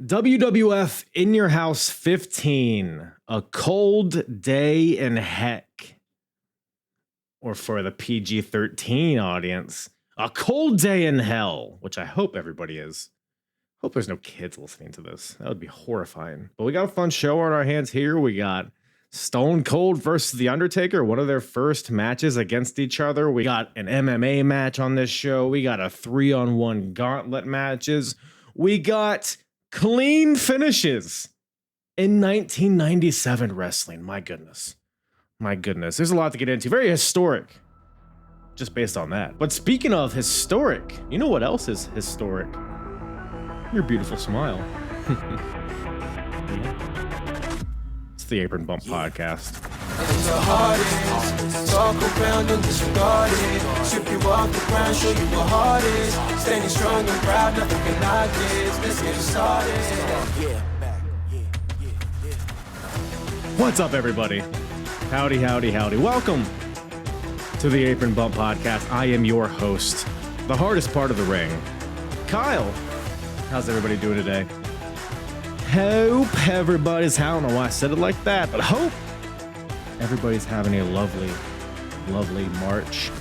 WWF In Your House 15, A Cold Day in Heck. Or for the PG-13 audience, A Cold Day in Hell, which I hope everybody is. Hope there's no kids listening to this. That would be horrifying. But we got a fun show on our hands here. We got Stone Cold versus The Undertaker, one of their first matches against each other. We got an MMA match on this show. We got a 3-on-1 gauntlet matches. We got clean finishes in 1997 wrestling. My goodness. There's a lot to get into. Very historic, just based on that. But speaking of historic, you know what else is historic? Your beautiful smile. It's the Apron Bump Podcast. It's the hardest. Talk around and disregard it. Strip you off the ground, show you what hard is. Standing strong and proud, nothing can knock this. Let's get started. What's up, everybody? Howdy. Welcome to the Apron Bump Podcast. I am your host, the hardest part of the ring, Kyle. How's everybody doing today? Hope everybody's, I don't know why I said it like that, but hope everybody's having a lovely March.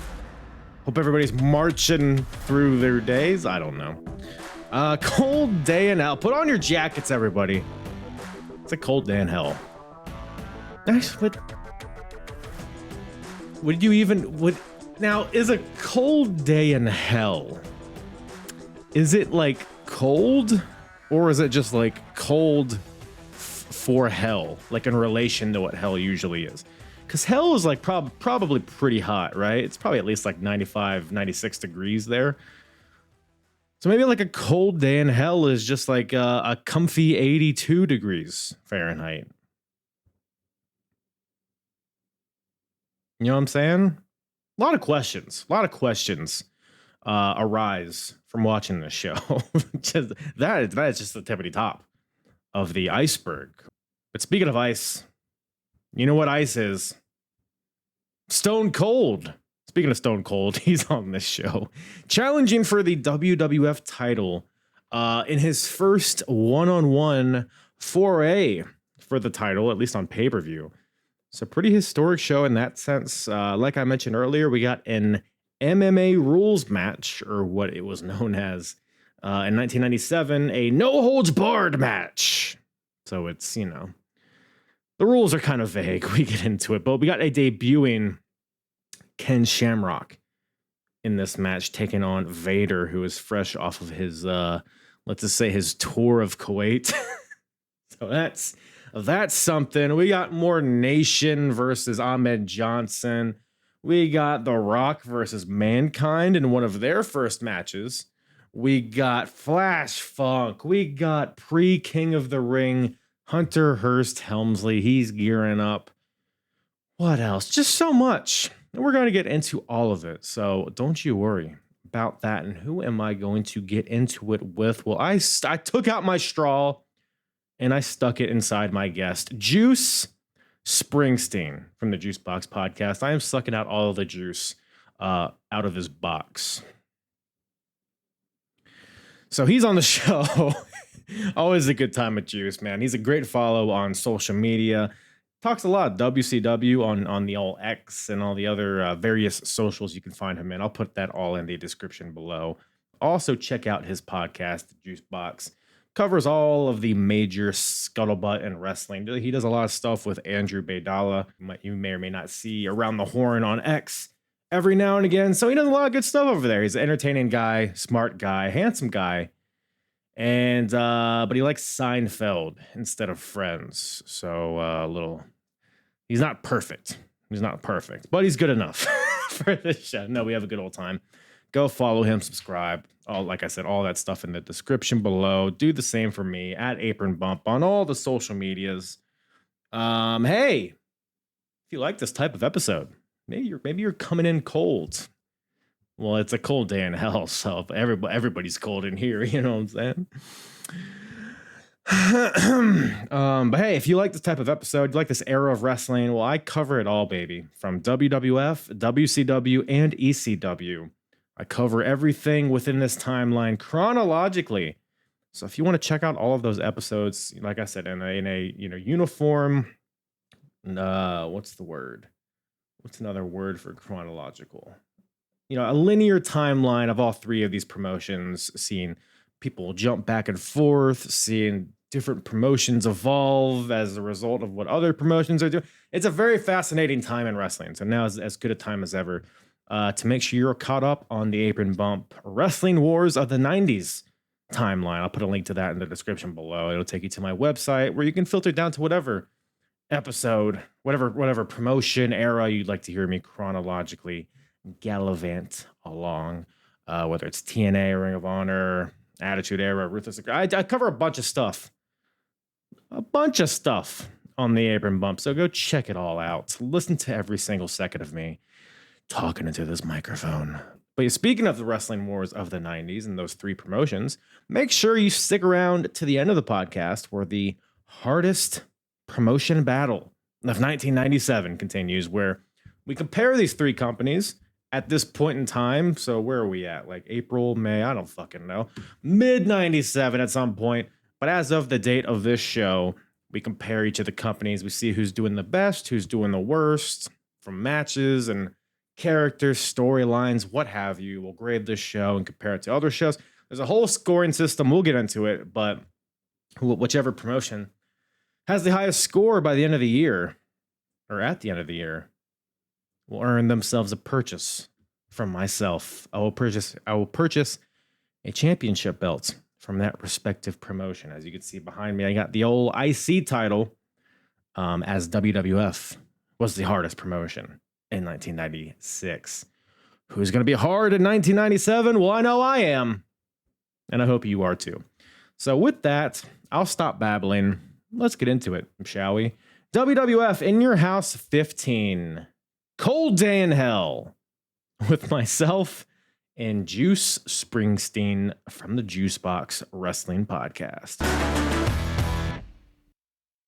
Hope everybody's marching through their days. I don't know. Cold day in hell. Put on your jackets, everybody. It's a cold day in hell. Actually, now, is a cold day in hell, is it like cold, or is it just like cold for hell, like in relation to what hell usually is? Because hell is like probably pretty hot, right? It's probably at least like 95, 96 degrees there. So maybe like a cold day in hell is just like a comfy 82 degrees Fahrenheit. You know what I'm saying? A lot of questions arise from watching this show. that is just the tippity top of the iceberg. But speaking of ice, you know what ice is? Stone Cold. Speaking of Stone Cold, he's on this show, challenging for the WWF title in his first one-on-one foray for the title, at least on pay-per-view. It's a pretty historic show in that sense. Like I mentioned earlier, we got an MMA rules match, or what it was known as in 1997, a no-holds-barred match. So it's, you know, the rules are kind of vague. We get into it, but we got a debuting Ken Shamrock in this match, taking on Vader, who is fresh off of his, let's just say, his tour of Kuwait. So that's something. We got more Nation versus Ahmed Johnson. We got The Rock versus Mankind in one of their first matches. We got Flash Funk. We got pre-King of the Ring Hunter Hearst Helmsley. He's gearing up. What else? Just so much. And we're going to get into all of it. So don't you worry about that. And who am I going to get into it with? Well, I took out my straw and I stuck it inside my guest, Juice Springsteen from the Juice Box Podcast. I am sucking out all of the juice out of his box. So he's on the show. Always a good time with Juice, man. He's a great follow on social media. Talks a lot WCW on the all X and all the other various socials you can find him in. I'll put that all in the description below. Also, check out his podcast, The Juice Box. Covers all of the major scuttlebutt and wrestling. He does a lot of stuff with Andrew Baydala. You may or may not see Around the Horn on X every now and again. So he does a lot of good stuff over there. He's an entertaining guy, smart guy, handsome guy. And but he likes Seinfeld instead of Friends. So he's not perfect. But he's good enough for this show. No, we have a good old time. Go follow him, subscribe. Like I said, all that stuff in the description below. Do the same for me at Apron Bump on all the social medias. Hey, if you like this type of episode, maybe you're coming in cold. Well, it's a cold day in hell, so everybody's cold in here. You know what I'm saying? But hey, if you like this type of episode, you like this era of wrestling, well, I cover it all, baby. From WWF, WCW, and ECW. I cover everything within this timeline chronologically. So if you want to check out all of those episodes, like I said, in a uniform, what's the word? What's another word for chronological? A linear timeline of all three of these promotions, seeing people jump back and forth, seeing different promotions evolve as a result of what other promotions are doing. It's a very fascinating time in wrestling. So now is as good a time as ever to make sure you're caught up on the Apron Bump Wrestling Wars of the 90s timeline. I'll put a link to that in the description below. It'll take you to my website where you can filter down to whatever episode, whatever promotion era you'd like to hear me chronologically gallivant along, whether it's TNA, Ring of Honor, Attitude Era, Ruthless. I cover a bunch of stuff on the Apron Bump, so go check it all out. Listen to every single second of me talking into this microphone. But speaking of the Wrestling Wars of the 90s and those three promotions, make sure you stick around to the end of the podcast where the hardest promotion battle of 1997 continues, where we compare these three companies at this point in time. So where are we at? Like April, May? I don't fucking know. Mid 97 at some point. But as of the date of this show, we compare each of the companies. We see who's doing the best, who's doing the worst from matches and characters, storylines, what have you. We'll grade this show and compare it to other shows. There's a whole scoring system. We'll get into it, but whichever promotion has the highest score by the end of the year, or at the end of the year, will earn themselves a purchase from myself. I will purchase a championship belt from that respective promotion. As you can see behind me, I got the old IC title, as WWF was the hardest promotion in 1996. Who's going to be hard in 1997? Well, I know I am, and I hope you are too. So with that, I'll stop babbling. Let's get into it, shall we? WWF In Your House 15. Cold Day in Hell. With myself and Juice Springsteen from the Juicebox Wrestling Podcast.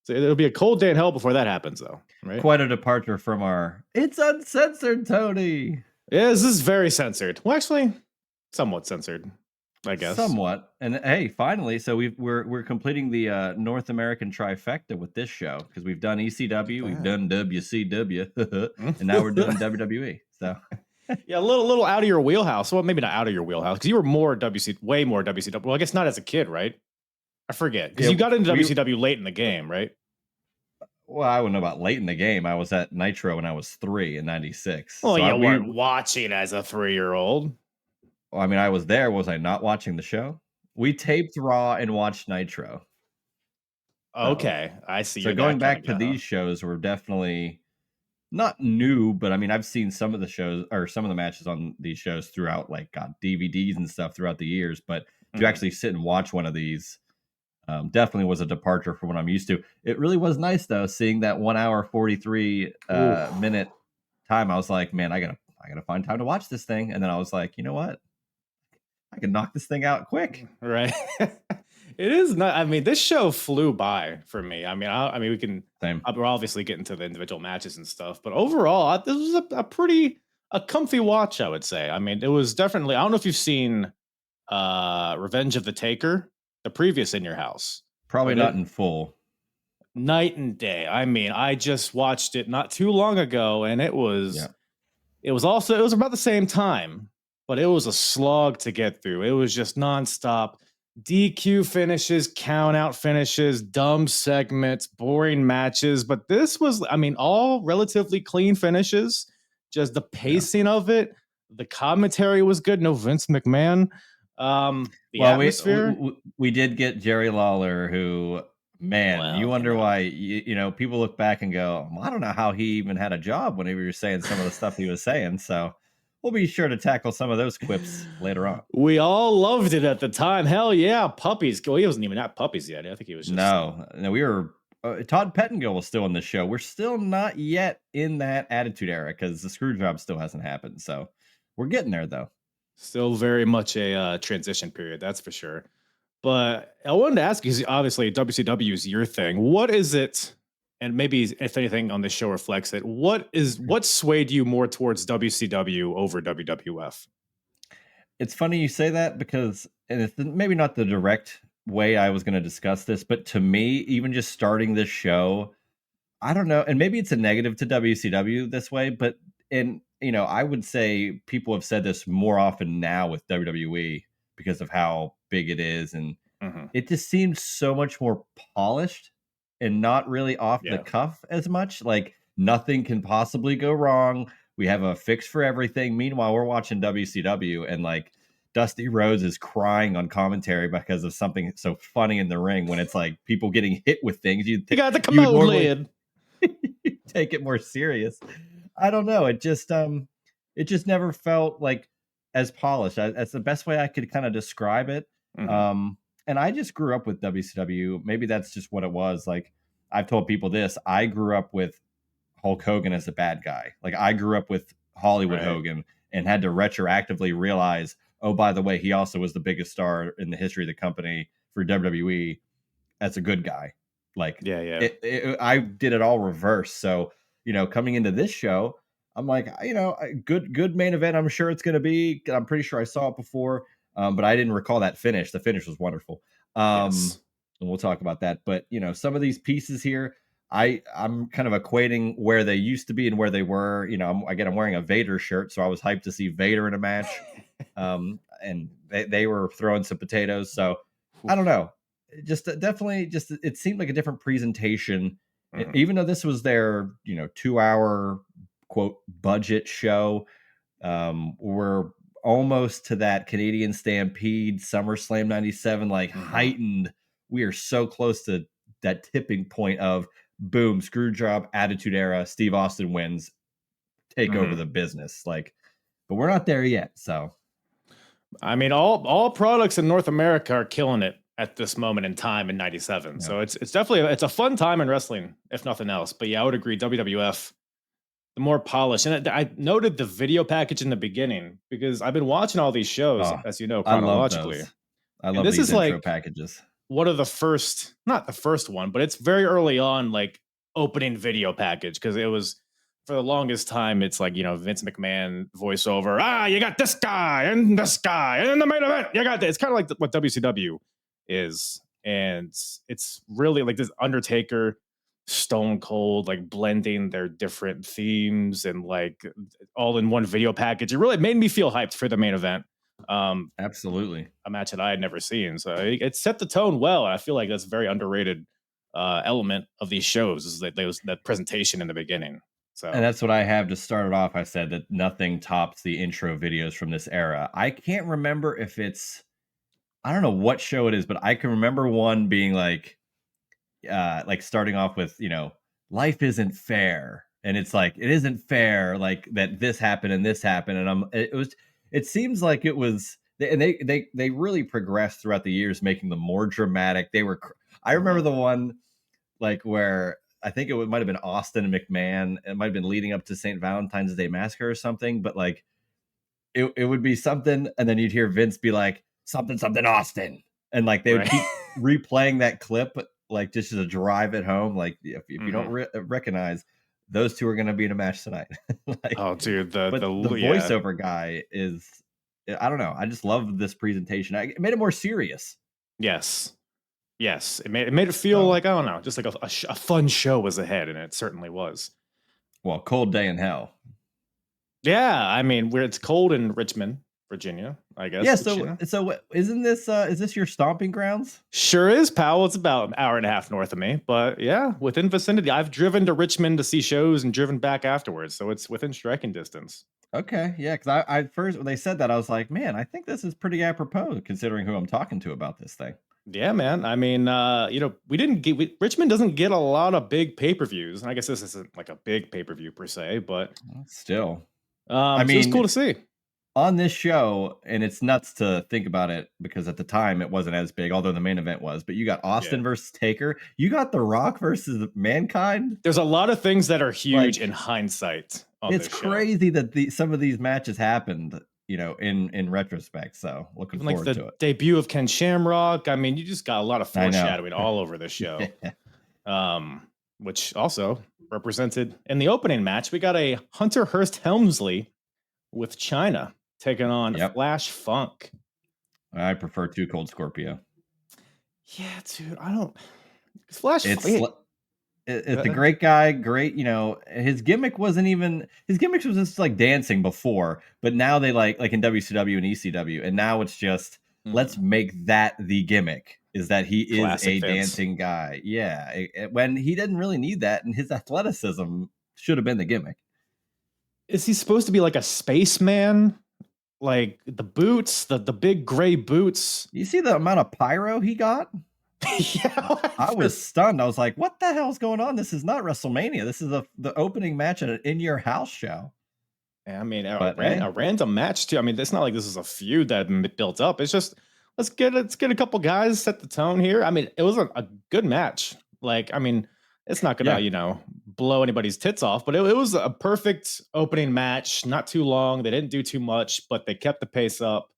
So it'll be a cold day in hell before that happens, though, right? Quite a departure from our It's Uncensored, Tony. Yeah, this is very censored. Well, actually, somewhat censored, I guess. Somewhat. And hey, finally, so we're completing the North American trifecta with this show, because we've done ECW, we've done WCW, and now we're doing WWE. So yeah, a little out of your wheelhouse. Well, maybe not out of your wheelhouse, because you were way more WCW. Well, I guess not as a kid, right? I forget, because you got into WCW late in the game, right? Well, I wouldn't know about late in the game. I was at Nitro when I was 3 in 96. Well, so you weren't watching as a 3-year-old. Well, I mean, I was there. Was I not watching the show? We taped Raw and watched Nitro. Okay, I see. So going back to these shows were definitely not new, but I mean, I've seen some of the shows or some of the matches on these shows throughout, like, DVDs and stuff throughout the years. But to actually sit and watch one of these definitely was a departure from what I'm used to. It really was nice, though, seeing that 1 hour 43 minute time. I was like, man, I gotta find time to watch this thing. And then I was like, you know what? I can knock this thing out quick. Right. It is not. I mean, this show flew by for me. I mean, we can. Same. We're obviously getting to the individual matches and stuff, but overall, this was a comfy watch, I would say. I mean, it was definitely. I don't know if you've seen Revenge of the Taker, the previous In Your House. Probably not in full. Night and day. I mean, I just watched it not too long ago, and it was about the same time, but it was a slog to get through. It was just nonstop DQ finishes, count out finishes, dumb segments, boring matches. But this was, I mean, all relatively clean finishes. Just the pacing of it, the commentary was good. No Vince McMahon. The atmosphere. We did get Jerry Lawler, who, man, you wonder why. You know, people look back and go, I don't know how he even had a job when he was saying some of the stuff he was saying. So we'll be sure to tackle some of those quips later on. We all loved it at the time. Hell yeah, puppies. Well, he wasn't even at puppies yet. I think he was just... No, we were... Todd Pettengill was still in the show. We're still not yet in that Attitude Era because the screw job still hasn't happened. So we're getting there, though. Still very much a transition period, that's for sure. But I wanted to ask you, obviously, WCW is your thing. What is it... And maybe if anything on this show reflects it, what swayed you more towards WCW over WWF? It's funny you say that because, and it's maybe not the direct way I was going to discuss this, but to me, even just starting this show, I don't know, and maybe it's a negative to WCW this way, but I would say people have said this more often now with WWE because of how big it is, and Mhm. it just seems so much more polished and not really off the Yeah. cuff as much. Like nothing can possibly go wrong. We have a fix for everything. Meanwhile, we're watching WCW and like Dusty Rhodes is crying on commentary because of something so funny in the ring when it's like people getting hit with things. You got the You would commode normally lid. take it more serious. I don't know. It just never felt like as polished. That's the best way I could kind of describe it. Mhm. And I just grew up with WCW. Maybe that's just what it was. Like I've told people this. I grew up with Hulk Hogan as a bad guy. Like I grew up with Hollywood Right. Hogan and had to retroactively realize, oh, by the way, he also was the biggest star in the history of the company for WWE as a good guy. Like Yeah. I did it all reverse. So, coming into this show, I'm like, good main event. I'm sure it's going to be. I'm pretty sure I saw it before, but I didn't recall that finish. The finish was wonderful. Yes. And we'll talk about that. But some of these pieces here, I'm kind of equating where they used to be and where they were. I'm wearing a Vader shirt, so I was hyped to see Vader in a match. And they were throwing some potatoes. So I don't know. Definitely it seemed like a different presentation. Mhm. Even though this was their 2-hour quote budget show, we're almost to that Canadian Stampede SummerSlam 97 like Mhm. heightened. We are so close to that tipping point of boom, screw job, attitude era, Steve Austin wins, take over Mhm. the business. Like, but we're not there yet. So I mean, all products in North America are killing it at this moment in time in '97. yeah. So it's definitely it's a fun time in wrestling, if nothing else. But yeah, I would agree. WWF, the more polished, and I noted the video package in the beginning because I've been watching all these shows, Oh, as you know, I love chronologically, those. I and love this these is intro like packages. one of the first, not the first one, but it's very early on, like opening video package because it was for the longest time. It's like Vince McMahon voiceover. You got this guy and this guy, and in the main event, you got this. It's kind of like what WCW is, and it's really like this Undertaker, Stone Cold, like blending their different themes and like all in one video package. It really made me feel hyped for the main event. Absolutely. A match that I had never seen. So it set the tone well. And I feel like that's a very underrated element of these shows is that that presentation in the beginning. And So that's what I have to start it off. I said that nothing tops the intro videos from this era. I can't remember if I don't know what show it is, but I can remember one being like starting off with, life isn't fair. And it's like, it isn't fair, like that this happened and this happened. And it seems like it was, and they really progressed throughout the years, making them more dramatic. I remember the one like where I think might have been Austin and McMahon. It might have been leading up to St. Valentine's Day Massacre or something, but like it would be something, and then you'd hear Vince be like, something, something Austin. And like they would right. keep replaying that clip, like just to drive it home. Like if you don't recognize those two are going to be in a match tonight. Like, Oh, dude, but the yeah. voiceover guy is, I don't know. I just love this presentation. It made it more serious. Yes. Yes. It made it feel So, like, I don't know, just like a fun show was ahead, and it certainly was. well, cold day in hell. Yeah. I mean, where it's cold in Richmond, Virginia, I guess. Yeah. Which, So isn't this is this your stomping grounds? sure is, pal. It's about an hour and a half north of me, but yeah, within vicinity. I've driven to Richmond to see shows and driven back afterwards, so it's within striking distance. Okay, yeah, because I first when they said that, I was like, man, I think this is pretty apropos considering who I'm talking to about this thing. Yeah, man. I mean, Richmond doesn't get a lot of big pay-per-views, and I guess this isn't like a big pay-per-view per se, but Still, I so it's cool mean, to see. on this show, and it's nuts to think about it because at the time it wasn't as big, although the main event was. But you got Austin Yeah. versus Taker, you got The Rock versus Mankind. There's a lot of things that are huge Like, in hindsight on it's this show. crazy that some of these matches happened, in retrospect. So looking Even like forward the to it. debut of Ken Shamrock. I mean, you just got a lot of I know. foreshadowing all over this show. Which also represented in the opening match. We got a Hunter Hearst Helmsley with China taking on Yep. Flash Funk. I prefer Too Cold Scorpio. Yeah, dude. I don't. Flash. It's it's a great guy, great, his gimmick wasn't even his gimmicks was just like dancing before, but now they like in WCW and ECW, and now it's just let's make that the gimmick is that he is Classic a Vince. dancing guy. Yeah, when he didn't really need that, and his athleticism should have been the gimmick. Is he supposed to be like a spaceman? Like the boots, the big gray boots. You see the amount of pyro he got? Yeah, I was stunned. I was like, "What the hell's going on? This is not WrestleMania. This is the opening match at an in your house show." I mean, But hey, a random match too. I mean, it's not like this is a feud that had been built up. It's just let's get a couple guys, set the tone here. I mean, it was a good match. Like, I mean, it's not gonna blow anybody's tits off, but it was a perfect opening match. Not too long. They didn't do too much, but they kept the pace up.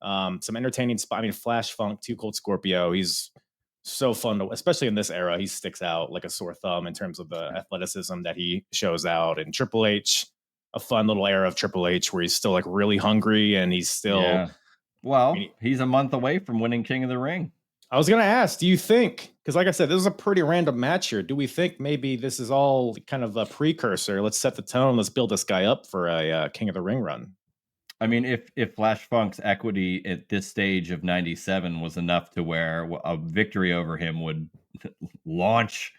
Some entertaining spot. I mean, Flash Funk, Too Cold Scorpio. He's so fun to, especially in this era. He sticks out like a sore thumb in terms of the athleticism that he shows out. And Triple H, a fun little era of Triple H where he's still like really hungry and he's still. yeah. Well, he's a month away from winning King of the Ring. I was gonna ask, do you think? Because like I said, this is a pretty random match here. Do we think maybe this is all kind of a precursor? Let's set the tone. Let's build this guy up for a King of the Ring run. I mean, if Flash Funk's equity at this stage of 97 was enough to where a victory over him would launch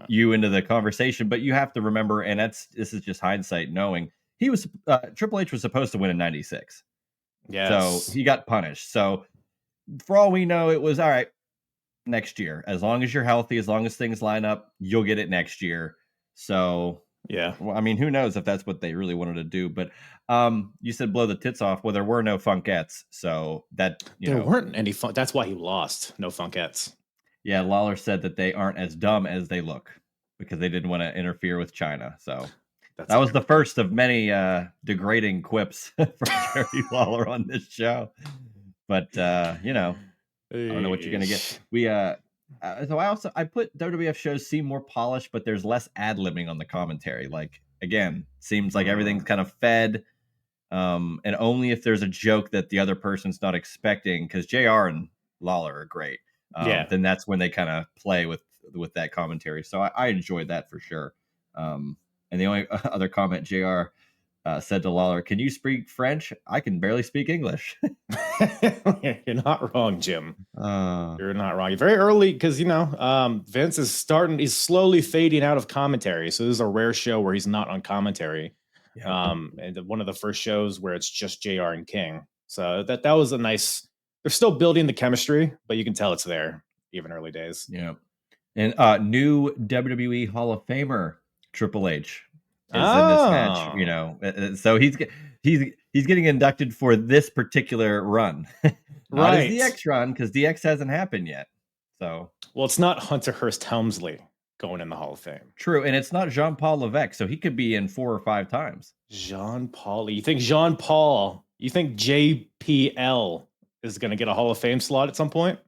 you into the conversation, but you have to remember, and this is just hindsight knowing, he was Triple H was supposed to win in 96. Yes. So he got punished. So for all we know, it was all right next year. As long as you're healthy, as long as things line up, you'll get it next year. So yeah. Well, I mean, who knows if that's what they really wanted to do? But you said blow the tits off. Well, there were no Funkettes, so that there weren't any fun. That's why he lost. No Funkettes. Yeah, Lawler said that they aren't as dumb as they look because they didn't want to interfere with China. So that was the first of many degrading quips from Jerry Lawler on this show. But I don't know what you're gonna get. We so I put WWF shows seem more polished, but there's less ad-libbing on the commentary. Like again, seems like everything's kind of fed, and only if there's a joke that the other person's not expecting. Because JR and Lawler are great. Then that's when they kind of play with that commentary. So I enjoyed that for sure. And the only other comment JR said to Lawler, "Can you speak French? I can barely speak English." You're not wrong, Jim. You're not wrong. You're very early because Vince is he's slowly fading out of commentary. So this is a rare show where he's not on commentary. Yeah. And one of the first shows where it's just JR and King. So that was a nice. They're still building the chemistry, but you can tell it's there even early days. Yeah. And new WWE Hall of Famer Triple H is in this match, so he's getting inducted for this particular run, not as DX run because DX hasn't happened yet. So it's not Hunter Hearst Helmsley going in the Hall of Fame. True, and it's not Jean-Paul Levesque, so he could be in 4 or 5 times. Jean-Paul, you think Jean-Paul? You think JPL is going to get a Hall of Fame slot at some point?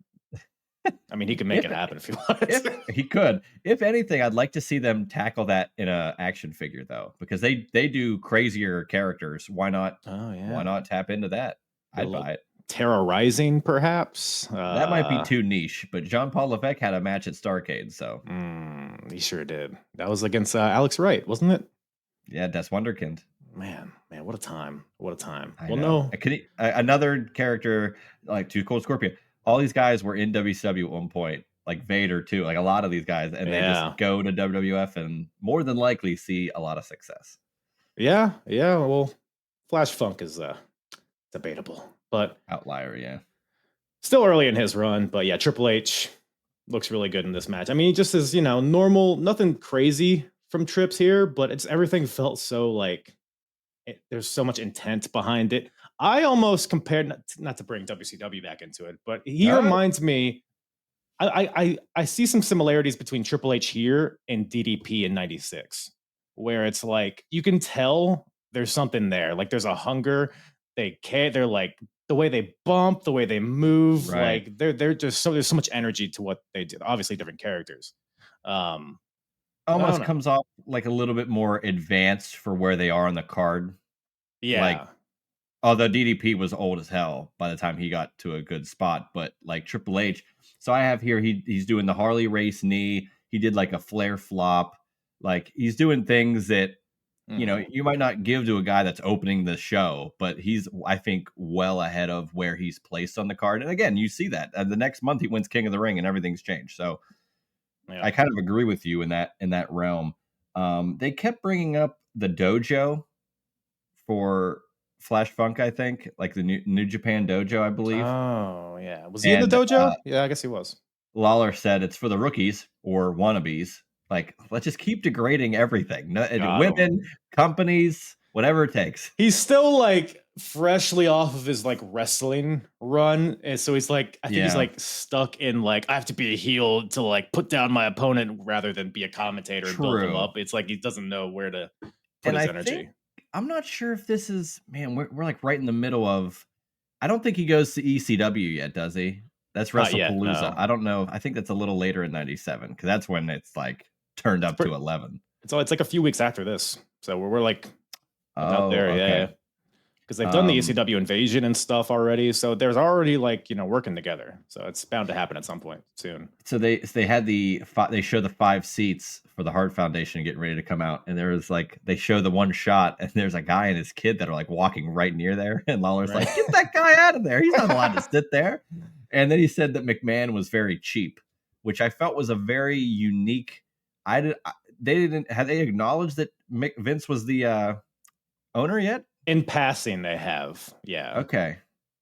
I mean, he could make it happen if he wants. He could. If anything, I'd like to see them tackle that in an action figure, though, because they do crazier characters. Why not? Oh yeah. Why not tap into that? I'd buy it. Terra Rising, perhaps. That might be too niche, but Jean-Paul Levesque had a match at Starrcade, so he sure did. That was against Alex Wright, wasn't it? Yeah, Das Wunderkind. Man, what a time! What a time. No, another character like Too Cold Scorpio. All these guys were in WCW at one point, like Vader too, like a lot of these guys, and they just go to WWF and more than likely see a lot of success. Yeah. Well, Flash Funk is debatable, but outlier, yeah. Still early in his run, but yeah, Triple H looks really good in this match. I mean, he just is, normal, nothing crazy from Trips here, but everything felt so like there's so much intent behind it. I almost compared, not to bring WCW back into it, but he reminds me. I see some similarities between Triple H here and DDP in '96, where it's like you can tell there's something there. Like there's a hunger. They're like the way they bump, the way they move. Right. Like they're just there's so much energy to what they do. Obviously, different characters. Almost comes off like a little bit more advanced for where they are on the card. Yeah. Like Although DDP was old as hell by the time he got to a good spot, but like Triple H. So I have here he's doing the Harley race knee. He did like a flare flop. Like he's doing things that you might not give to a guy that's opening the show, but he's, I think, well ahead of where he's placed on the card. And again, you see that the next month he wins King of the Ring and everything's changed. So I kind of agree with you in that realm. They kept bringing up the dojo for Flash Funk, I think, like the New Japan dojo, I believe. Oh yeah, was he in the dojo? Yeah, I guess he was. Lawler said it's for the rookies or wannabes. Like, let's just keep degrading everything. Women, companies, whatever it takes. He's still like freshly off of his like wrestling run, and so he's like, I think he's like stuck in like, I have to be a heel to like put down my opponent rather than be a commentator and build him up. It's like he doesn't know where to put his energy. I'm not sure if this is, man, we're like right in the middle of, I don't think he goes to ECW yet, does he? That's WrestlePalooza. No. I don't know. I think that's a little later in 97 because that's when it's like turned up to 11. It's like a few weeks after this. So we're like out there. Okay. Yeah. Because they've done the ECW invasion and stuff already. So there's already like, working together. So it's bound to happen at some point soon. So they had they show the 5 seats for the Hart Foundation getting ready to come out. And there was like, they show the one shot and there's a guy and his kid that are like walking right near there. And Lawler's like, get that guy out of there. He's not allowed to sit there. And then he said that McMahon was very cheap, which I felt was a very unique. Have they acknowledged that Vince was the owner yet? In passing, they have. Yeah. Okay.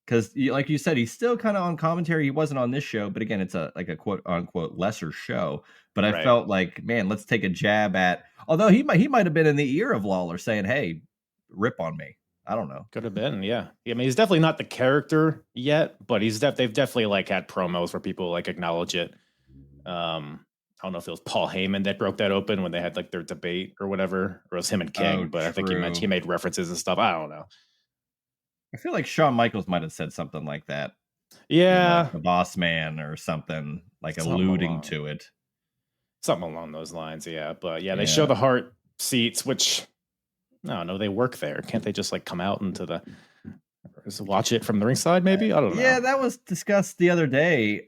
Because like you said, he's still kind of on commentary. He wasn't on this show, but again, it's a quote unquote lesser show. But I felt like, man, let's take a jab at. Although he might have been in the ear of Lawler saying, "Hey, rip on me." I don't know. Could have been, yeah. I mean, he's definitely not the character yet, but they've definitely like had promos where people like acknowledge it. I don't know if it was Paul Heyman that broke that open when they had like their debate or whatever, or it was him and King. But I think he made references and stuff. I don't know. I feel like Shawn Michaels might have said something like that. Yeah, like the Boss Man or something, like alluding to it. Something along those lines, yeah. But yeah, they show the Hart seats, which I don't know. They work there. Can't they just like come out into just watch it from the ringside? Maybe I don't know. Yeah, that was discussed the other day.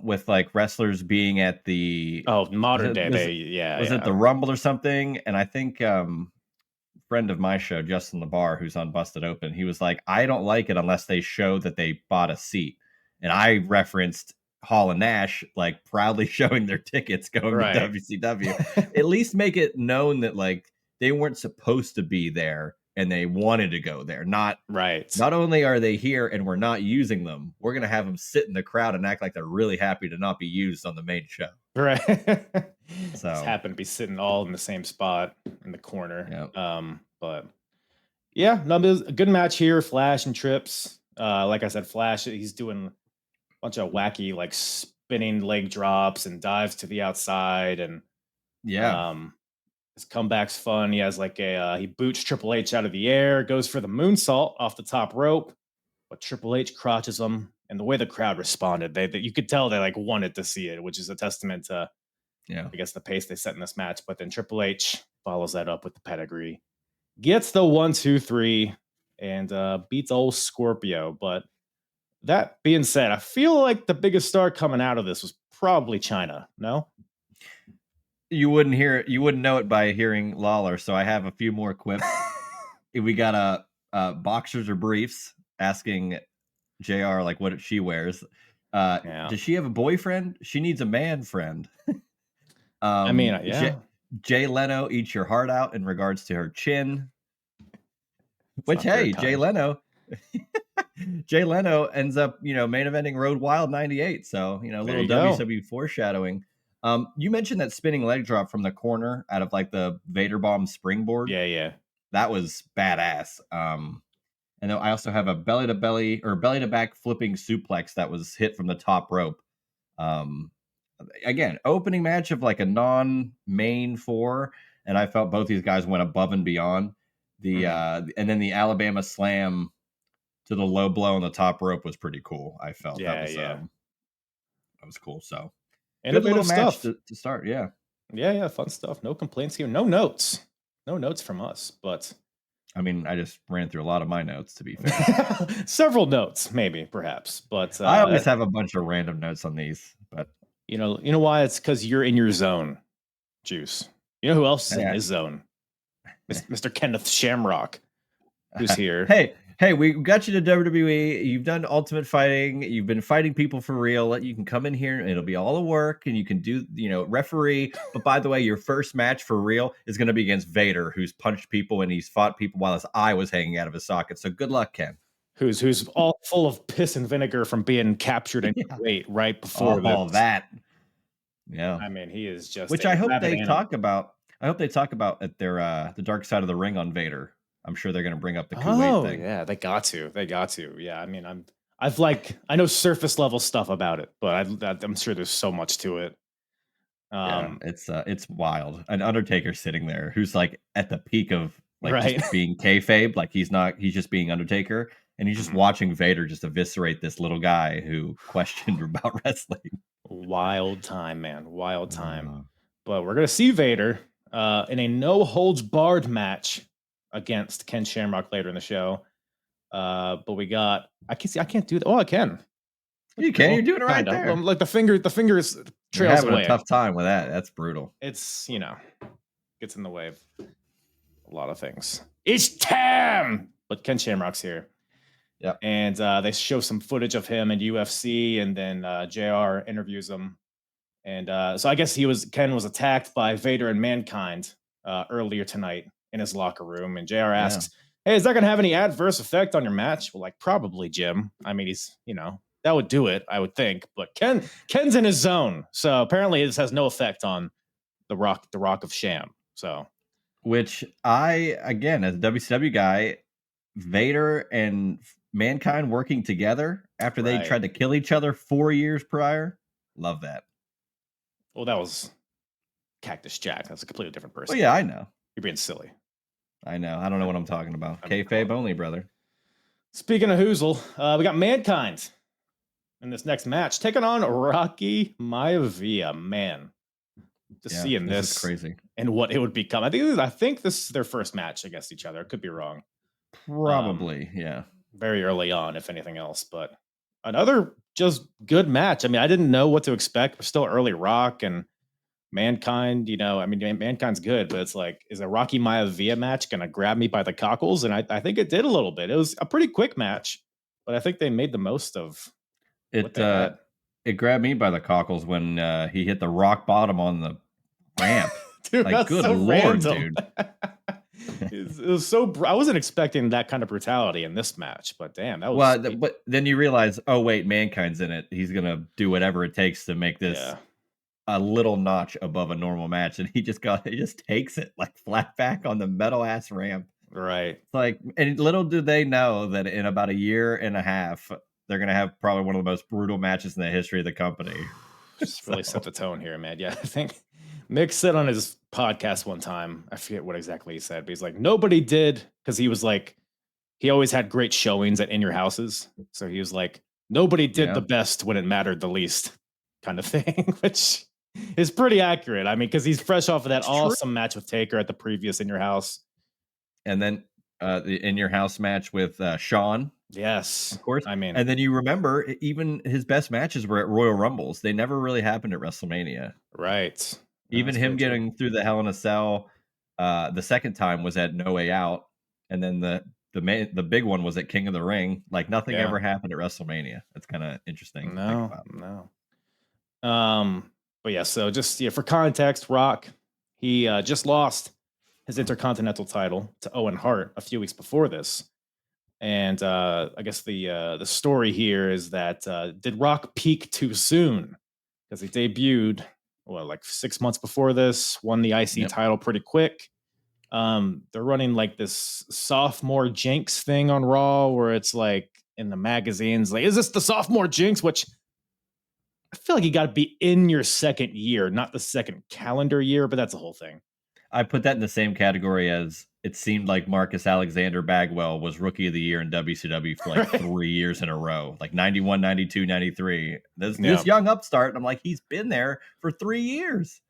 With like wrestlers being at the modern day. Was it the Rumble or something? And I think friend of my show, Justin LeBar, who's on Busted Open, he was like, I don't like it unless they show that they bought a seat. And I referenced Hall and Nash like proudly showing their tickets going to WCW. At least make it known that like they weren't supposed to be there and they wanted to go there. Not only are they here and we're not using them, we're going to have them sit in the crowd and act like they're really happy to not be used on the main show. Right. So just happen to be sitting all in the same spot in the corner. Yep. But yeah, there's a good match here. Flash and Trips. Like I said, Flash, he's doing a bunch of wacky like spinning leg drops and dives to the outside, and his comeback's fun. He has like he boots Triple H out of the air, goes for the moonsault off the top rope, but Triple H crotches him. And the way the crowd responded, you could tell they like wanted to see it, which is a testament to, I guess, the pace they set in this match. But then Triple H follows that up with the pedigree, gets the 1, 2, 3, and beats old Scorpio. But that being said, I feel like the biggest star coming out of this was probably China. No, you wouldn't know it by hearing Lawler. So I have a few more quips. We got boxers or briefs asking JR like what she wears. Does she have a boyfriend? She needs a man friend. I mean, Jay Leno eats your heart out in regards to her chin. Which Jay Leno ends up main eventing Road Wild 98. So a little WW foreshadowing. You mentioned that spinning leg drop from the corner out of like the Vader Bomb springboard. Yeah. That was badass. And I also have a belly to belly or belly to back flipping suplex that was hit from the top rope. Again, opening match of like a non-main 4, and I felt both these guys went above and beyond. And then the Alabama slam to the low blow on the top rope was pretty cool. I felt that was cool. So innovative stuff to start. Yeah, fun stuff. No complaints here. No notes from us, but I mean, I just ran through a lot of my notes, to be fair. Several notes, maybe, perhaps, but I always have a bunch of random notes on these, but you know why? It's because you're in your zone, Juice. You know who else is in his zone? Mr. Kenneth Shamrock, who's here. Hey, we got you to WWE. You've done Ultimate Fighting. You've been fighting people for real. You can come in here and it'll be all the work and you can do, referee. But by the way, your first match for real is going to be against Vader, who's punched people and he's fought people while his eye was hanging out of his socket. So good luck, Ken. Who's all full of piss and vinegar from being captured and weight right before all that. Yeah. I mean, he is just which I hope they talk about. I hope they talk about at their the Dark Side of the Ring on Vader. I'm sure they're going to bring up the Kuwait thing. Yeah, they got to. Yeah, I mean, I know surface level stuff about it, but I'm sure there's so much to it. It's wild. An Undertaker sitting there who's like at the peak of just being kayfabe, like he's just being Undertaker, and he's just watching Vader just eviscerate this little guy who questioned about wrestling. Wild time, man. Wild time. But we're gonna see Vader in a no holds barred match against Ken Shamrock later in the show. But we got I can't do that. Oh, I can. You can. You're doing it right there. Like the finger is trails having away. A tough time with that. That's brutal. It's gets in the way of a lot of things. It's time. But Ken Shamrock's here. Yep. And they show some footage of him in UFC, and then JR interviews him. And so I guess Ken was attacked by Vader and Mankind earlier tonight in his locker room. And JR asks, hey, is that going to have any adverse effect on your match? Well, like, probably, Jim. I mean, he's, that would do it, I would think. But Ken's in his zone. So apparently this has no effect on the Rock of Sham. So, which again, as a WCW guy, Vader and Mankind working together after they tried to kill each other 4 years prior. Love that. Well, that was Cactus Jack. That's a completely different person. Well, yeah, I know. You're being silly. I know. I don't know what I'm talking about. Kayfabe only, brother. Speaking of Hoozle, we got Mankind in this next match taking on Rocky Maivia. Man, just seeing this is crazy and what it would become. I think this is their first match against each other. I could be wrong. Probably, yeah. Very early on, if anything else, but another just good match. I mean, I didn't know what to expect. We're still early Rock and Mankind, Mankind's good, but it's like, is a Rocky Maivia match going to grab me by the cockles? And I think it did a little bit. It was a pretty quick match, but I think they made the most of it. It grabbed me by the cockles when he hit the rock bottom on the ramp. Dude, like, good so Lord, random. dude. It was so. I wasn't expecting that kind of brutality in this match, but damn, that was. Well, but then you realize, oh wait, Mankind's in it. He's gonna do whatever it takes to make this a little notch above a normal match, and he just takes it like flat back on the metal ass ramp. Right. It's like, and little do they know that in about a year and a half, they're gonna have probably one of the most brutal matches in the history of the company. Just really set the tone here, man. Yeah, I think Mick said on his podcast one time, I forget what exactly he said, but he's like, nobody did, because he was like, he always had great showings at In Your Houses. So he was like, nobody did the best when it mattered the least, kind of thing, which is pretty accurate. I mean, because he's fresh off of that awesome match with Taker at the previous In Your House. And then the In Your House match with Shawn. Yes. Of course. I mean, and then you remember, even his best matches were at Royal Rumbles. They never really happened at WrestleMania. Right. Even him getting through the Hell in a Cell, the second time was at No Way Out, and then the big one was at King of the Ring. Like nothing ever happened at WrestleMania. That's kind of interesting. No. But yeah, so just for context, Rock, he just lost his Intercontinental title to Owen Hart a few weeks before this, and I guess the story here is that did Rock peak too soon because he debuted. Well, like 6 months before this, won the IC title pretty quick. They're running like this sophomore jinx thing on Raw where it's like in the magazines, like, is this the sophomore jinx? Which I feel like you got to be in your second year, not the second calendar year, but that's the whole thing. I put that in the same category as it seemed like Marcus Alexander Bagwell was Rookie of the Year in WCW for like 3 years in a row, like 91, 92, 93. This young upstart, I'm like, he's been there for 3 years.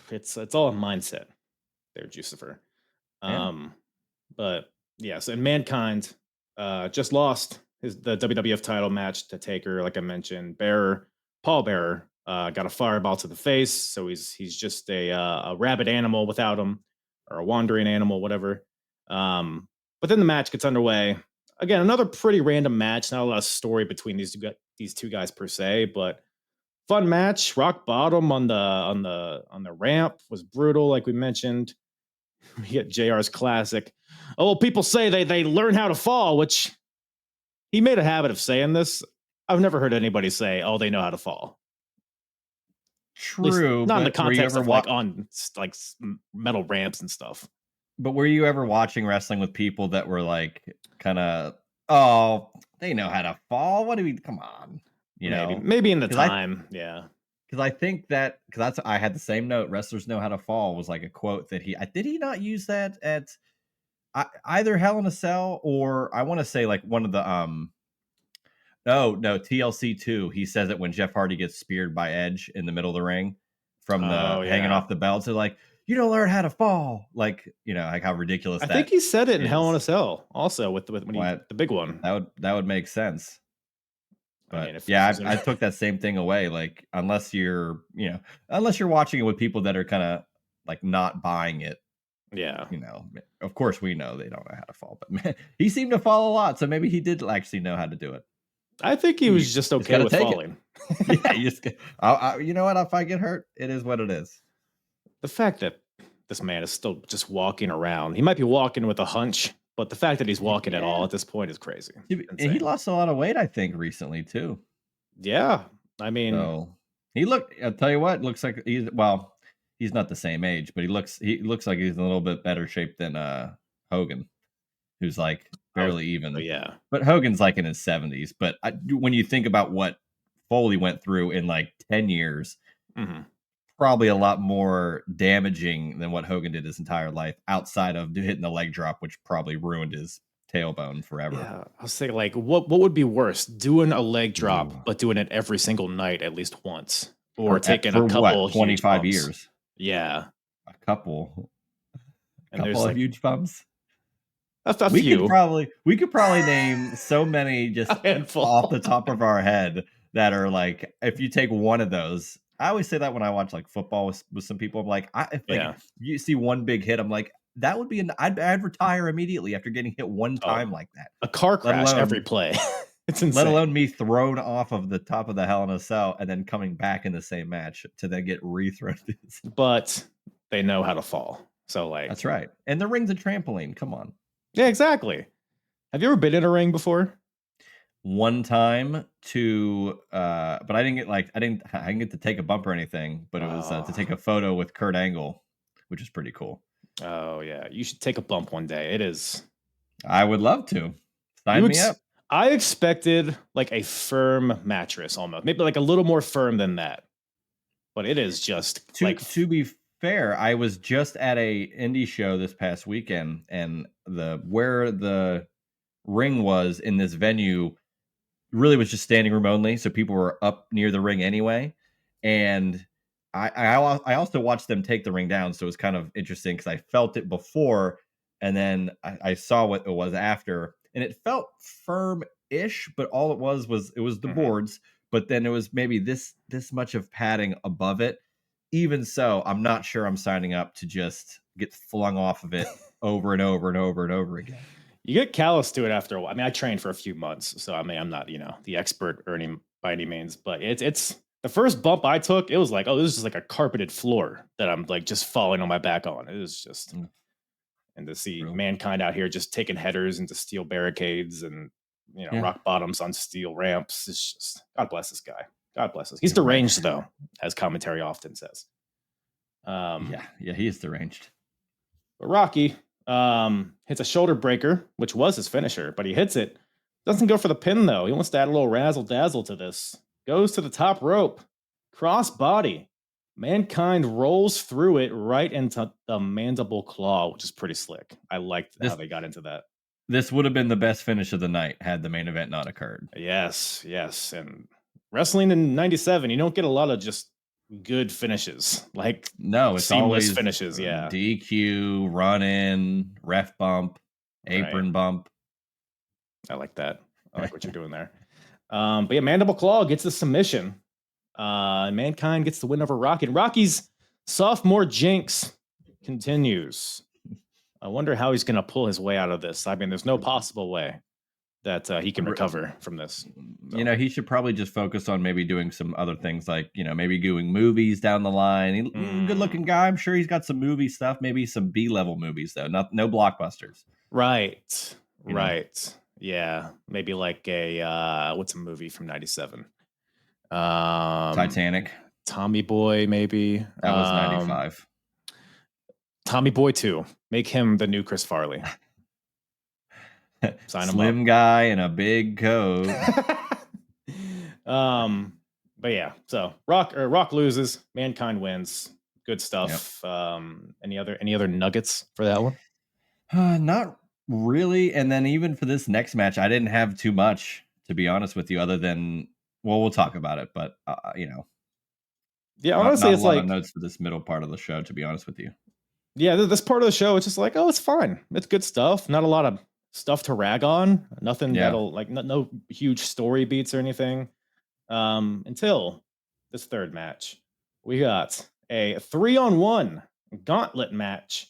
It's all a mindset there, Jucifer. But yes, and Mankind just lost the WWF title match to Taker, like I mentioned. Paul Bearer, got a fireball to the face, so he's just a rabid animal without him, or a wandering animal, whatever. But then the match gets underway. Again, another pretty random match. Not a lot of story between these two guys per se, but fun match. Rock bottom on the ramp was brutal, like we mentioned. We get JR's classic. Oh, well, people say they learn how to fall, which he made a habit of saying this. I've never heard anybody say, "Oh, they know how to fall." At least True, not in the but were you context ever of like on metal ramps and stuff. but were you ever watching wrestling with people that were like kind of, oh, they know how to fall? What do we? Come on, you Maybe, know? maybe in the Because I time, yeah. because I think that because I had the same note. Wrestlers know how to fall was like a quote that did he not use that at either Hell in a Cell, or I want to say like one of the no, TLC 2. He says it when Jeff Hardy gets speared by Edge in the middle of the ring from the Oh hanging yeah, off the belt. So like, you don't learn how to fall. Like, like how ridiculous I think that he said it in Hell in a is. Cell also with when he What the big one. that would make sense. I mean, But if yeah, he's I took that same thing away. Like, unless you're watching it with people that are kind of like not buying it, yeah, of course we know they don't know how to fall, but man, he seemed to fall a lot. So maybe he did actually know how to do it. I think he You was just just okay got to with take it. falling. Yeah, you just you know what? If I get hurt, it is what it is. The fact that this man is still just walking around, he might be walking with a hunch, but the fact that he's walking at all Yeah, at this point is crazy. and he Insane. lost a lot of weight, I think, recently too. Yeah. I mean, So I'll tell you what, looks like he's not the same age, but he looks like he's in a little bit better shape than Hogan, who's like oh, barely even. yeah. But Hogan's like in his 70s. But when you think about what Foley went through in like 10 years, Mhm. probably a lot more damaging than what Hogan did his entire life, outside of hitting the leg drop, which probably ruined his tailbone forever. Yeah. I was thinking, like, what would be worse? Doing a leg drop, Ooh. but doing it every single night at least once, or For taking a for what, couple huge 25 bumps. years? Yeah. A couple And couple there's of like huge bumps. a We could few, probably name so many a just off handful. the top of our head that are like, if you take one of those, I always say that when I watch like football with some people, I'm like, if like Yeah. you see one big hit, I'm like, that would be I'd retire immediately after getting hit one Oh, time like that. a car Let crash every alone play. It's let insane. alone me thrown off of the top of the Hell in a Cell and then coming back in the same match to then get rethrown. But they know how to fall. So like, That's right. And the ring's a trampoline. Come on. yeah, exactly. Have you ever been in a ring before? One time but I didn't get to take a bump or anything, but it was to take Oh, a photo with Kurt Angle, which is pretty cool. oh yeah. You should take a bump one day. It is. I would love to. You Sign me up. I expected like a firm mattress almost, maybe like a little more firm than that. But it is just To to be fair, I was just at a indie show this past weekend, and where the ring was in this venue really was just standing room only, so people were up near the ring anyway. And I also watched them take the ring down, so it was kind of interesting because I felt it before, and then I saw what it was after, and it felt firm-ish, but all it was the Mhm. boards, but then it was maybe this much of padding above it. Even so, I'm not sure I'm signing up to just get flung off of it over and over and over and over again. You get callous to it after a while. I mean, I trained for a few months, so I mean, I'm not, the expert or by any means, but it's the first bump I took, it was like, oh, this is just like a carpeted floor that I'm like just falling on my back on. It was just, Mm, and to see true. mankind out here just taking headers into steel barricades and Yeah, rock bottoms on steel ramps. It's just, God bless this guy. God bless us. He's you're right. deranged though, as commentary often says. Um, Yeah, he is deranged. But Rocky hits a shoulder breaker, which was his finisher, but he hits it. Doesn't go for the pin though. He wants to add a little razzle dazzle to this. Goes to the top rope, cross body. Mankind rolls through it right into the mandible claw, which is pretty slick. I liked how This they got into that. this would have been the best finish of the night had the main event not occurred. Yes, yes. And wrestling in 97, you don't get a lot of just good finishes, like No, it's seamless always finishes. Yeah. DQ, run in, ref bump. Apron bump. I like that. I like what you're doing there. But yeah, Mandible Claw gets the submission. Mankind gets the win over Rocky. And Rocky's sophomore jinx continues. I wonder how he's going to pull his way out of this. I mean, there's no possible way that he can recover from this. So. You know, he should probably just focus on maybe doing some other things, like, you know, maybe doing movies down the line. Good looking guy. I'm sure he's got some movie stuff, maybe some B-level movies, though. No blockbusters. Right. Right. Yeah. Maybe like what's a movie from 97? Titanic. Tommy Boy, maybe. That was 95. Tommy Boy 2. Make him the new Chris Farley. Sign him Slim up. guy in a big coat. But yeah, so Rock loses, Mankind wins. Good stuff. Yep. Any other nuggets for that one? Not really. And then even for this next match, I didn't have too much, to be honest with you, other than, well, we'll talk about it, but you know. Yeah, honestly, not it's a lot like of notes for this middle part of the show, to be honest with you. Yeah, this part of the show, it's just like, oh, it's fine. It's good stuff. Not a lot of stuff to rag on. Nothing that'll like no huge story beats or anything. Until this third match, we got a 3-on-1 gauntlet match.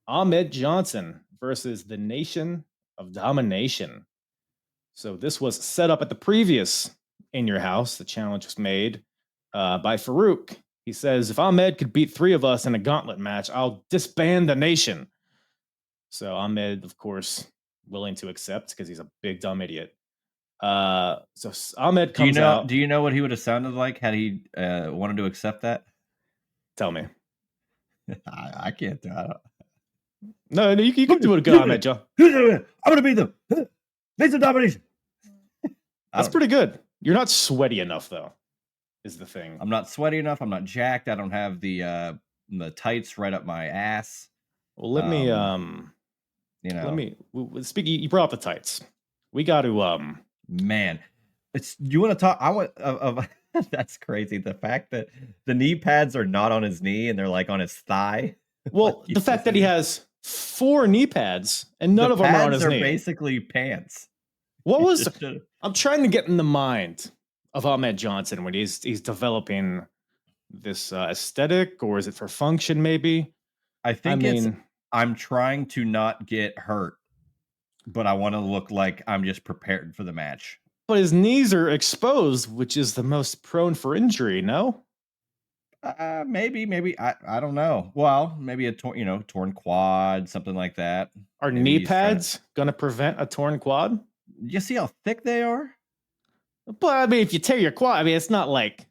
Ahmed Johnson versus the Nation of Domination. So this was set up at the previous In Your House. The challenge was made by Farouk. He says, if Ahmed could beat 3 of us in a gauntlet match, I'll disband the nation. So Ahmed, of course, willing to accept because he's a big dumb idiot. So Ahmed comes out. Do you know what he would have sounded like had he wanted to accept that? Tell me. I can't do it. No, you can do it good, Ahmed, Joe. I'm going to beat them. Nation domination. That's pretty good. You're not sweaty enough, though, is the thing. I'm not sweaty enough. I'm not jacked. I don't have the tights right up my ass. Well, let me, you know, let me speak. You brought up the tights. We got to, man, you want to talk? I want that's crazy. The fact that the knee pads are not on his knee and they're like on his thigh. Well, the fact that he has 4 knee pads and none of them are on his knee. They're basically pants. What was I'm trying to get in the mind of Ahmed Johnson when he's developing this aesthetic, or is it for function? Maybe. I'm trying to not get hurt, but I want to look like I'm just prepared for the match. But his knees are exposed, which is the most prone for injury. No. Maybe I don't know. Well, maybe a torn quad, something like that. Are knee pads gonna prevent a torn quad? You see how thick they are? But I mean, if you tear your quad, I mean, it's not like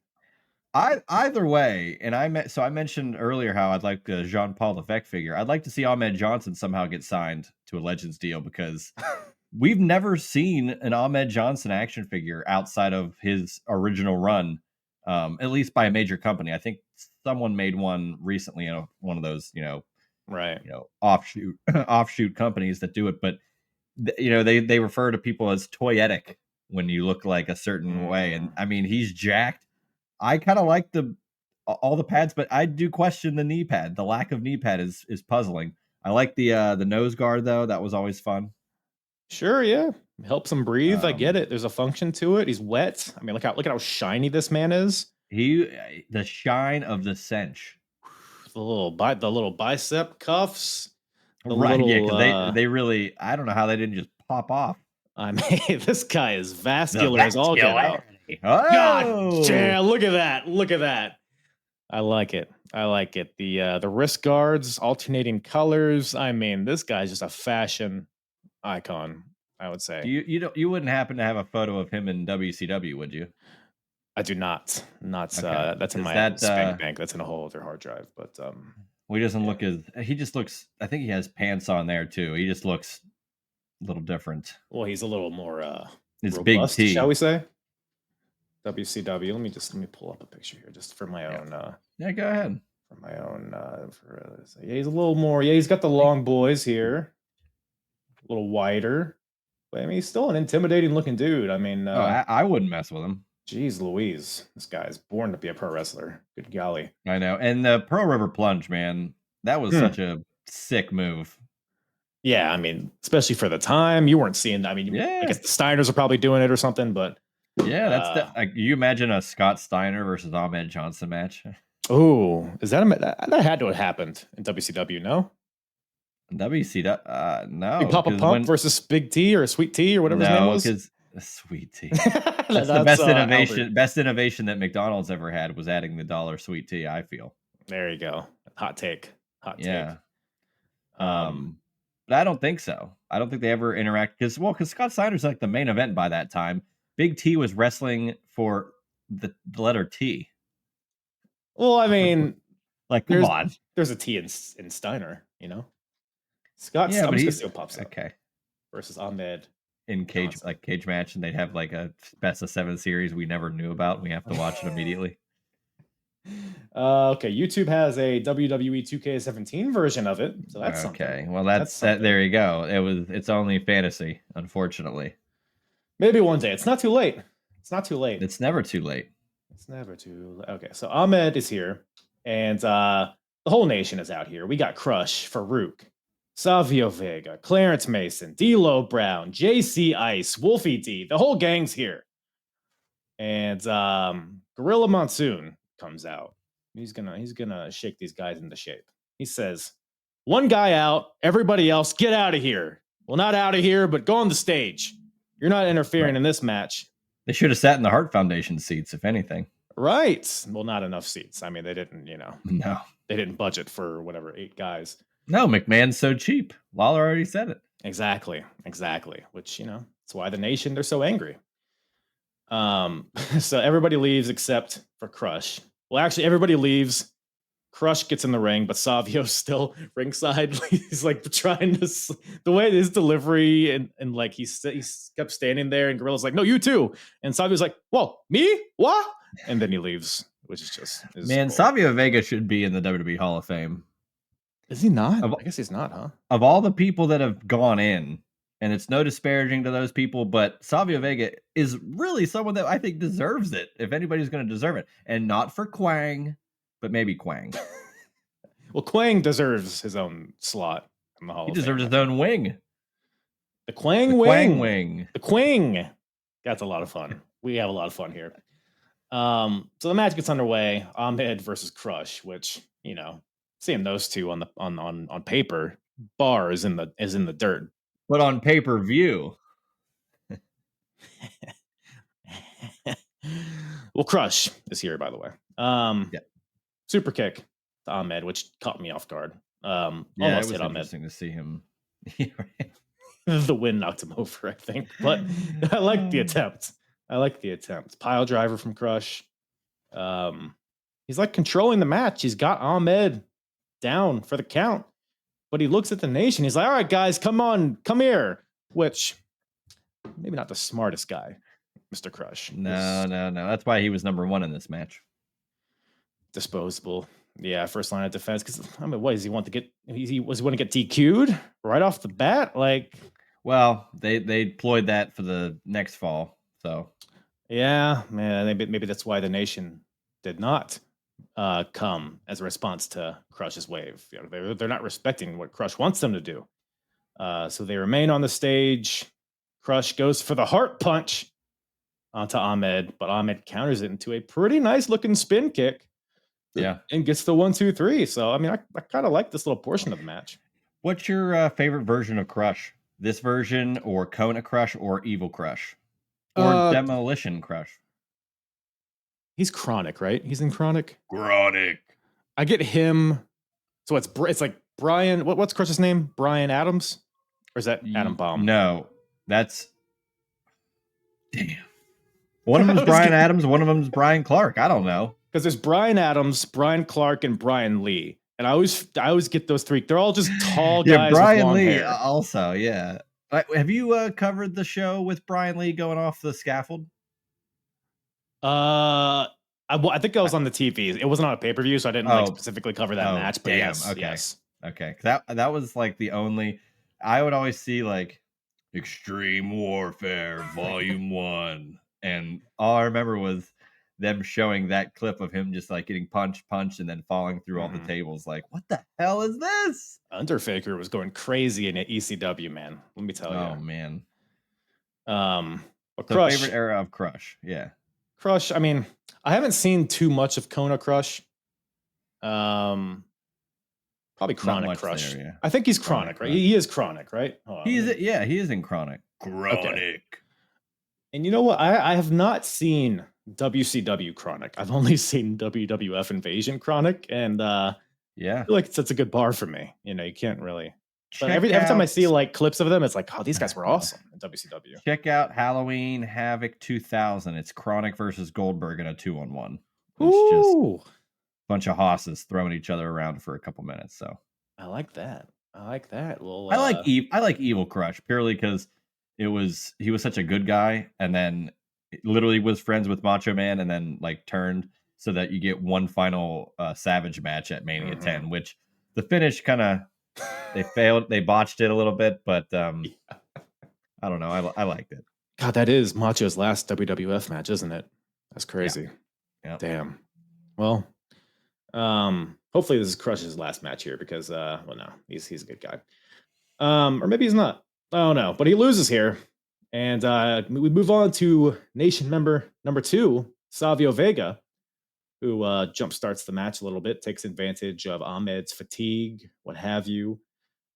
either way. And I mentioned earlier how I'd like the Jean-Paul Levesque figure. I'd like to see Ahmed Johnson somehow get signed to a Legends deal, because we've never seen an Ahmed Johnson action figure outside of his original run. At least by a major company. I think someone made one recently, one of those, offshoot companies that do it. But they refer to people as toyetic when you look like a certain way. And I mean, he's jacked. I kind of like all the pads, but I do question the knee pad. The lack of knee pad is puzzling. I like the nose guard though. That was always fun. Sure, yeah. Helps him breathe. I get it. There's a function to it. He's wet. I mean, look at how shiny this man is. The shine of the cinch. The little bicep cuffs. Right, yeah, they really, I don't know how they didn't just pop off. I mean, this guy is vascular as all get out. Oh! God damn, look at that. Look at that. I like it. The wrist guards, alternating colors. I mean, this guy's just a fashion icon, I would say. You wouldn't happen to have a photo of him in WCW, would you? I do not. Okay. That's in my spank bank. That's in a whole other hard drive. But well, he doesn't look he just looks. I think he has pants on there too. He just looks a little different. Well, he's a little more it's robust, big T, shall we say? WCW. Let me pull up a picture here just for my own. Yeah, go ahead. For my own. He's a little more. Yeah, he's got the long boys here. A little wider. But I mean, he's still an intimidating looking dude. I mean, I wouldn't mess with him. Jeez Louise, this guy's born to be a pro wrestler. Good golly. I know. And the Pearl River Plunge, man, that was such a sick move. Yeah, I mean, especially for the time, you weren't seeing. I mean, I Yeah. guess the Steiners are probably doing it or something, but Yeah, that's like, you imagine a Scott Steiner versus Ahmed Johnson match. oh, is that had to have happened in WCW? No, WCW, Big no, Papa because Pump versus Big T or Sweet T or whatever his name was. because Sweet Tea. That's the best innovation. Albert. Best innovation that McDonald's ever had was adding the dollar sweet tea. I feel. There you go. Hot take. Hot Yeah. take. But I don't think so. I don't think they ever interact because Scott Steiner's like the main event by that time. Big T was wrestling for the letter T. Well, I mean, Like, come on. There's a T in Steiner, you know. Scott. Yeah, I'm but just gonna he's see what pops up. okay. Versus Ahmed. In cage Johnson. cage match, and they'd have like a best of 7 series we never knew about. We have to watch it immediately. Okay, YouTube has a WWE 2K17 version of it, so that's okay. something. Well, that's that. There you go. It's only fantasy, unfortunately. Maybe one day. It's not too late. It's not too late. It's never too late. It's never too late. Okay, so Ahmed is here, and the whole nation is out here. We got Crush, Farouk, Savio Vega, Clarence Mason, D'Lo Brown, JC Ice, Wolfie D. The whole gang's here. And Gorilla Monsoon comes out. He's gonna shake these guys into shape. He says, "One guy out, everybody else get out of here. Well, not out of here, but go on the stage. You're not interfering in this match." They should have sat in the Hart Foundation seats, if anything. Right. Well, not enough seats. I mean, they didn't, No. They didn't budget for whatever 8 guys. No, McMahon's so cheap. Lawler already said it. Exactly. Which, that's why the nation, they're so angry. So everybody leaves except for Crush. Well, actually, everybody leaves. Crush gets in the ring, but Savio's still ringside. He's like trying to, the way his delivery and like he kept standing there, and Gorilla's like, "No, you too." And Savio's like, "Whoa, me? What?" And then he leaves, which is just man. Cool. Savio Vega should be in the WWE Hall of Fame. Is he not? I guess he's not, huh? Of all the people that have gone in, and it's no disparaging to those people, but Savio Vega is really someone that I think deserves it, if anybody's going to deserve it. And not for Quang, but maybe Quang. Well, Quang deserves his own slot in the Hall of Fame. He deserves his own wing. The Quang wing. The Quang. That's a lot of fun. We have a lot of fun here. So the match gets underway. Ahmed versus Crush, which, seeing those two on paper, bar is in the dirt. But on pay-per-view. Well, Crush is here, by the way. Yeah. Super kick to Ahmed, which caught me off guard. Yeah, Almost it was hit interesting to see him. The wind knocked him over, I think. But I like the attempt. Pile driver from Crush. He's like controlling the match. He's got Ahmed down for the count. But he looks at the nation. He's like, "All right, guys, come on, come here." Which, maybe not the smartest guy, Mr. Crush. No. That's why he was number 1 in this match. Disposable. Yeah, first line of defense. Because, what does he want to get? Was he want to get DQ'd right off the bat? Like, well, they deployed that for the next fall. So, yeah, man, maybe that's why the nation did not come as a response to Crush's wave. They're not respecting what Crush wants them to do. So they remain on the stage. Crush goes for the heart punch onto Ahmed, but Ahmed counters it into a pretty nice looking spin kick. Yeah, and gets the 1, 2, 3. So I mean, I kind of like this little portion of the match. What's your favorite version of Crush? This version, or Kona Crush, or Evil Crush, or Demolition Crush? He's Chronic, right? He's in Chronic. Chronic. I get him. So it's like Brian. What's Crush's name? Brian Adams, or is that Adam Bomb? No, that's damn. One of them's Brian Adams. One of them's Brian Clark. I don't know. Because there's Brian Adams, Brian Clark, and Brian Lee, and I always get those 3. They're all just tall guys. Yeah, Brian with long Lee hair. Also. Yeah, have you covered the show with Brian Lee going off the scaffold? I think I was on the TV. It wasn't on a pay-per-view, so I didn't specifically cover that match. But damn. Yes. Okay. That was like the only. I would always see like Extreme Warfare Volume 1, and all I remember was them showing that clip of him just like getting punched, and then falling through all the tables. Like, what the hell is this? Undertaker was going crazy in ECW, man. Let me tell Oh you. man. But So Crush, favorite era of Crush. Yeah. Crush. I mean, I haven't seen too much of Kona Crush. Probably Not Chronic much Crush. there, yeah. I think he's Chronic, right? Crush. He is Chronic, right? Hold on, He let is me- yeah, he is in Chronic. Okay. And you know what? I have not seen WCW Chronic. I've only seen WWF Invasion Chronic, and I Yeah. feel like it sets a good bar for me. You know, you can't really. But Check every time I out- see like clips of them, it's like, oh, these guys were awesome in WCW. Check out Halloween Havoc 2000. It's Chronic versus Goldberg in a 2-on-1. It's just Ooh, a bunch of hosses throwing each other around for a couple minutes. So I like that. I like that. Well, I like Evil Crush purely because he was such a good guy, and then literally was friends with Macho Man, and then like turned so that you get one final Savage match at Mania 10, which the finish kind of they botched it a little bit, but I don't know. I liked it. God, that is Macho's last WWF match, isn't it? That's crazy. Yeah. Damn. Well, hopefully this is Crush's last match here because well, no, he's a good guy. Or maybe he's not. I don't know, but he loses here. And we move on to Nation member number 2, Savio Vega, who jump starts the match a little bit, takes advantage of Ahmed's fatigue, what have you.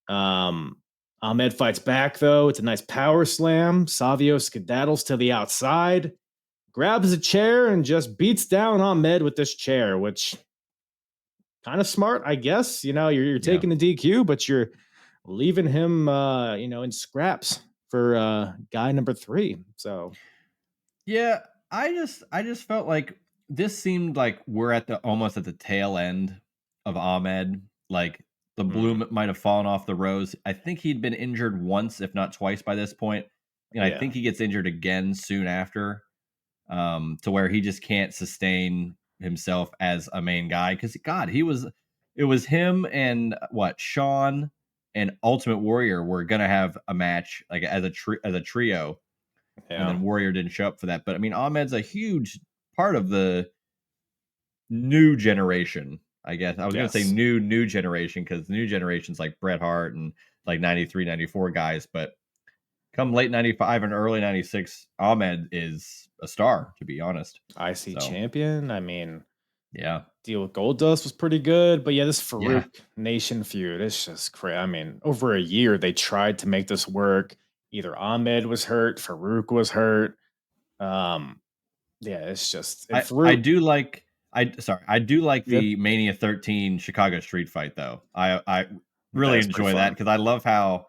Ahmed fights back, though. It's a nice power slam. Savio skedaddles to the outside, grabs a chair, and just beats down Ahmed with this chair, which kind of smart, I guess. You know, you're taking the DQ, but you're leaving him, you know, in scraps for guy number 3. So, yeah, I just felt like this seemed like we're at the almost at the tail end of Ahmed. Like the bloom might have fallen off the rose. I think he'd been injured once, if not twice, by this point, and I think he gets injured again soon after, to where he just can't sustain himself as a main guy. Because God, it was him and Sean and Ultimate Warrior were gonna have a match like as a trio, and then Warrior didn't show up for that. But I mean, Ahmed's a huge part of the new generation. I guess I was going to say new generation because the new generation's like Bret Hart and like 93, 94 guys. But come late 95 and early 96, Ahmed is a star, to be honest. IC champion. I mean, yeah. Deal with Goldust was pretty good. But yeah, this Farouk Nation feud, it's just crazy. I mean, over a year, they tried to make this work. Either Ahmed was hurt, Farouk was hurt. Yeah, it's just. I do like the Mania 13 Chicago Street fight though. I really enjoy that because I love how,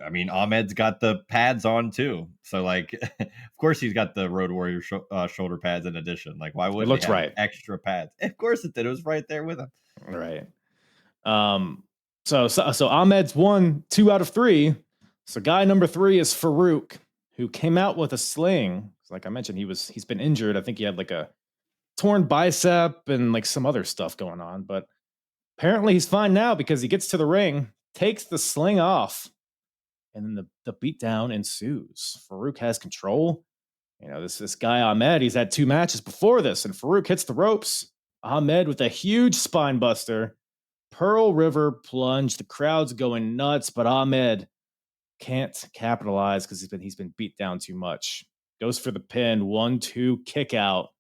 I mean, Ahmed's got the pads on too. So like, of course he's got the Road Warrior shoulder pads in addition. Like, why wouldn't he have extra pads? Of course it did. It was right there with him. Right. So Ahmed's won 2 out of 3. So guy number 3 is Farouk, who came out with a sling. Like I mentioned, he's been injured. I think he had like a torn bicep and like some other stuff going on, but apparently he's fine now because he gets to the ring, takes the sling off, and then the beatdown ensues. Farouk has control. You know, this guy Ahmed, he's had 2 matches before this, and Farouk hits the ropes. Ahmed with a huge spine buster, Pearl River plunge. The crowd's going nuts, but Ahmed can't capitalize because he's been beat down too much. Goes for the pin, 1-2 kick out,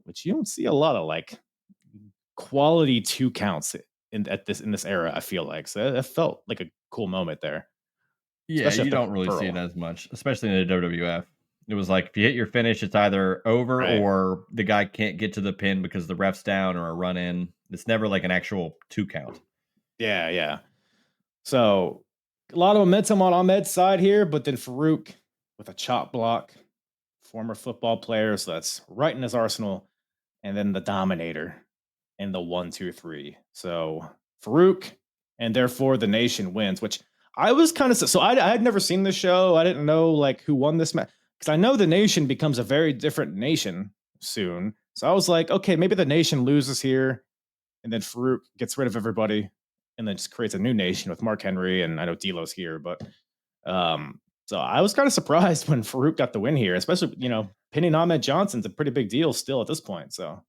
which you don't see a lot of like quality 2 counts in this era. I feel like so that felt like a cool moment there. Yeah, you don't really see it as much, especially in the WWF. It was like if you hit your finish, it's either over or the guy can't get to the pin because the ref's down or a run in. It's never like an actual 2 count. Yeah. So a lot of momentum on Ahmed's side here, but then Farouk with a chop block, former football player, so that's right in his arsenal, and then the Dominator and the 1-2-3. So Farouk, and therefore the Nation wins, which I was kind of so I had never seen the show. I didn't know like who won this match because I know the Nation becomes a very different nation soon. So I was like, okay, maybe the Nation loses here, and then Farouk gets rid of everybody, and then just creates a new nation with Mark Henry, and I know D'Lo's here, but so I was kind of surprised when Farouk got the win here, especially pinning Ahmed Johnson's a pretty big deal still at this point. So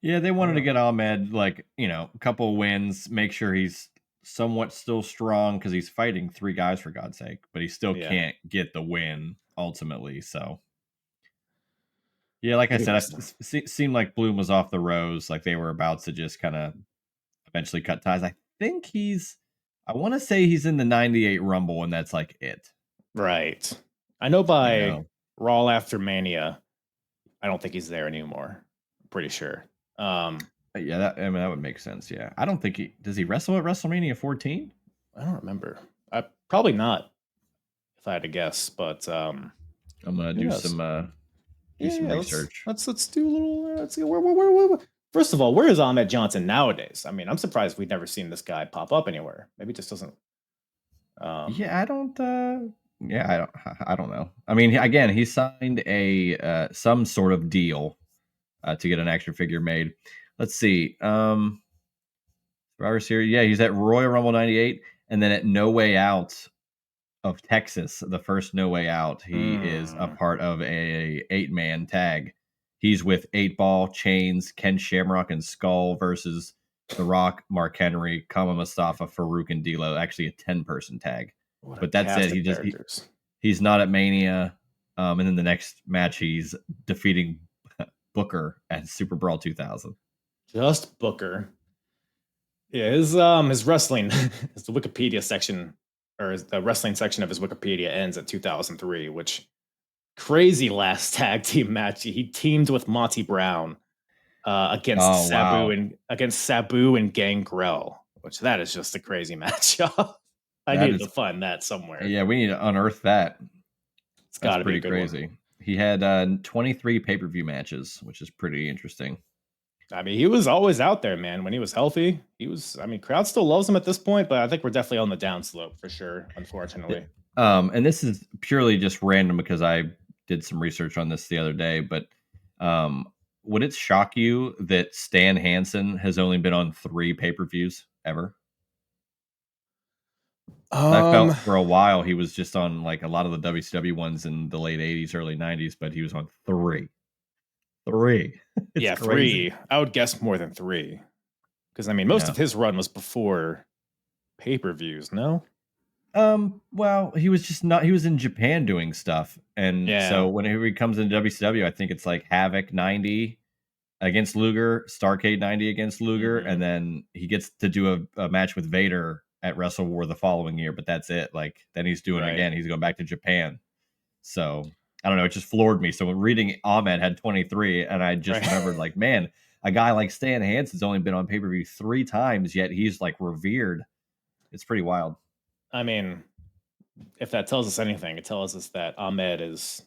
Yeah, they wanted to know. get Ahmed like, a couple wins, make sure he's somewhat still strong because he's fighting three guys for God's sake, but he still Yeah. can't get the win ultimately. So yeah, like I Pretty said, nice. it seemed like Bloom was off the rose, like they were about to just kind of eventually cut ties. I think I want to say he's in the 98 Rumble, and that's like it. Right. I know by Raw after Mania, I don't think he's there anymore. I'm pretty sure. Yeah, that would make sense. Yeah, I don't think does he wrestle at WrestleMania 14? I don't remember. Probably not, if I had to guess. But I'm gonna do some research. Let's do a little. Let's see where. First of all, where is Ahmed Johnson nowadays? I mean, I'm surprised we've never seen this guy pop up anywhere. Maybe it just doesn't. Yeah, I don't. Yeah, I don't know. I mean, again, he signed a some sort of deal to get an action figure made. Let's see. Survivor Series. Yeah, he's at Royal Rumble 98, and then at No Way Out of Texas, the first No Way Out, he is a part of a 8-man tag. He's with 8-Ball, Chains, Ken Shamrock, and Skull versus The Rock, Mark Henry, Kama Mustafa, Farouk, and D'Lo. Actually, a 10-person tag. But that's it. He's not at Mania. And then the next match, he's defeating Booker at Super Brawl 2000. Just Booker. Yeah, his wrestling, his Wikipedia section, or the wrestling section of his Wikipedia ends at 2003, which crazy last tag team match. He teamed with Monty Brown against Sabu and Gangrel, which that is just a crazy matchup. I need to find that somewhere. Yeah, we need to unearth that. It's got to be pretty crazy. He had 23 pay-per-view matches, which is pretty interesting. I mean, he was always out there, man. When he was healthy, crowd still loves him at this point, but I think we're definitely on the downslope for sure, unfortunately. And this is purely just random because I did some research on this the other day, but would it shock you that Stan Hansen has only been on 3 pay-per-views ever? I felt for a while he was just on like a lot of the WCW ones in the late 80s, early 90s, but he was on 3. 3. Yeah, crazy. 3. I would guess more than 3. Because I mean, most of his run was before pay-per-views, no? Well, he was just not. He was in Japan doing stuff, and so whenever he comes into WCW, I think it's like Havoc 90 against Luger, Starrcade 90 against Luger, and then he gets to do a match with Vader at Wrestle War the following year. But that's it. Like then he's doing it again. He's going back to Japan. So I don't know. It just floored me. So when reading Ahmed had 23, and I just remembered, like, man, a guy like Stan Hansen's only been on pay-per-view 3 times, yet he's like revered. It's pretty wild. I mean, if that tells us anything, it tells us that Ahmed is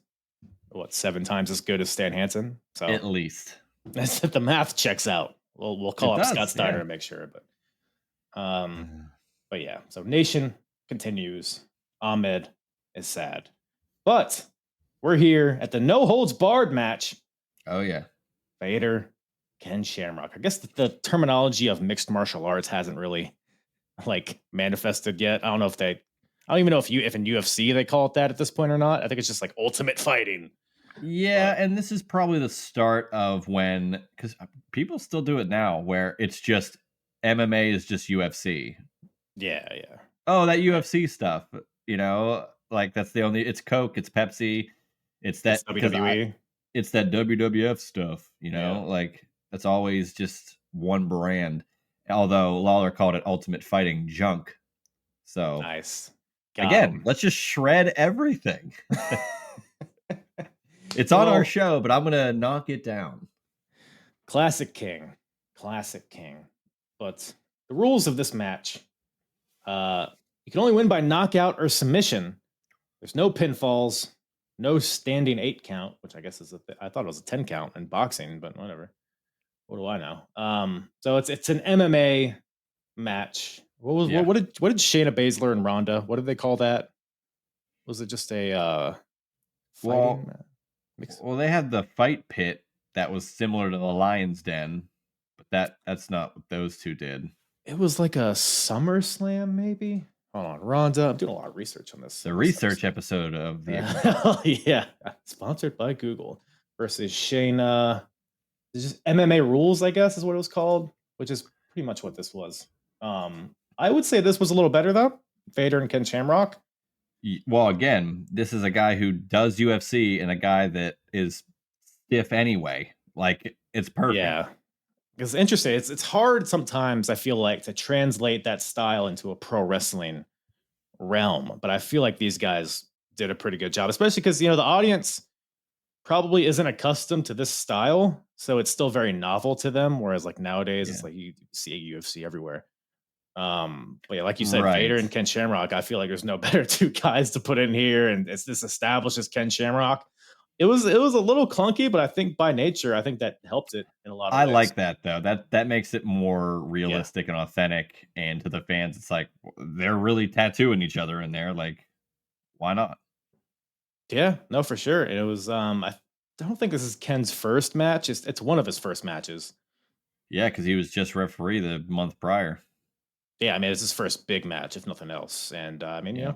7 times as good as Stan Hansen. So at least that's if the math checks out. We'll call up Scott Steiner to make sure. But yeah. So Nation continues. Ahmed is sad, but we're here at the no holds barred match. Oh yeah, Vader, Ken Shamrock. I guess the terminology of mixed martial arts hasn't really like manifested yet. I don't even know if in UFC they call it that at this point or not. I think it's just like ultimate fighting. Yeah, and this is probably the start of when, because people still do it now, where it's just MMA is just UFC. Yeah. Oh, that UFC stuff, like that's the only. It's Coke, it's Pepsi, it's that WWE. It's that WWF stuff, like that's always just one brand. Although Lawler called it Ultimate Fighting junk. So nice. Again, let's just shred everything. It's on our show, but I'm going to knock it down. Classic King. But the rules of this match, you can only win by knockout or submission. There's no pinfalls, no standing 8 count, which I guess is I thought it was a 10 count in boxing, but whatever. What do I know? So it's an MMA match. What did Shayna Baszler and Ronda? What did they call that? Was it just a fighting? Well, they had the fight pit that was similar to the Lion's Den, but that's not what those two did. It was like a SummerSlam, maybe. Hold on, Rhonda. I'm doing a lot of research on this. The on this research episode. episode of the Yeah, sponsored by Google versus Shayna. It's just MMA rules, I guess, is what it was called, which is pretty much what this was. I would say this was a little better though. Vader and Ken Shamrock. Well, again, this is a guy who does UFC and a guy that is stiff anyway. Like, it's perfect. Yeah, it's interesting. It's hard sometimes. I feel like to translate that style into a pro wrestling realm, but I feel like these guys did a pretty good job, especially because the audience probably isn't accustomed to this style, so it's still very novel to them. Whereas like nowadays, Yeah. it's like you see UFC everywhere. But yeah, like you said, Right. Vader and Ken Shamrock. I feel like there's no better two guys to put in here, and it's this establishes Ken Shamrock. It was a little clunky, but I think by nature, I think that helped it in a lot of I ways. like that though. That makes it more realistic and authentic. And to the fans, it's like they're really tattooing each other in there. Like, why not? Yeah, no, for sure. And it was I don't think this is Ken's first match. It's one of his first matches. Yeah, because he was just referee the month prior. Yeah, I mean it's his first big match, if nothing else. And I mean, Yeah.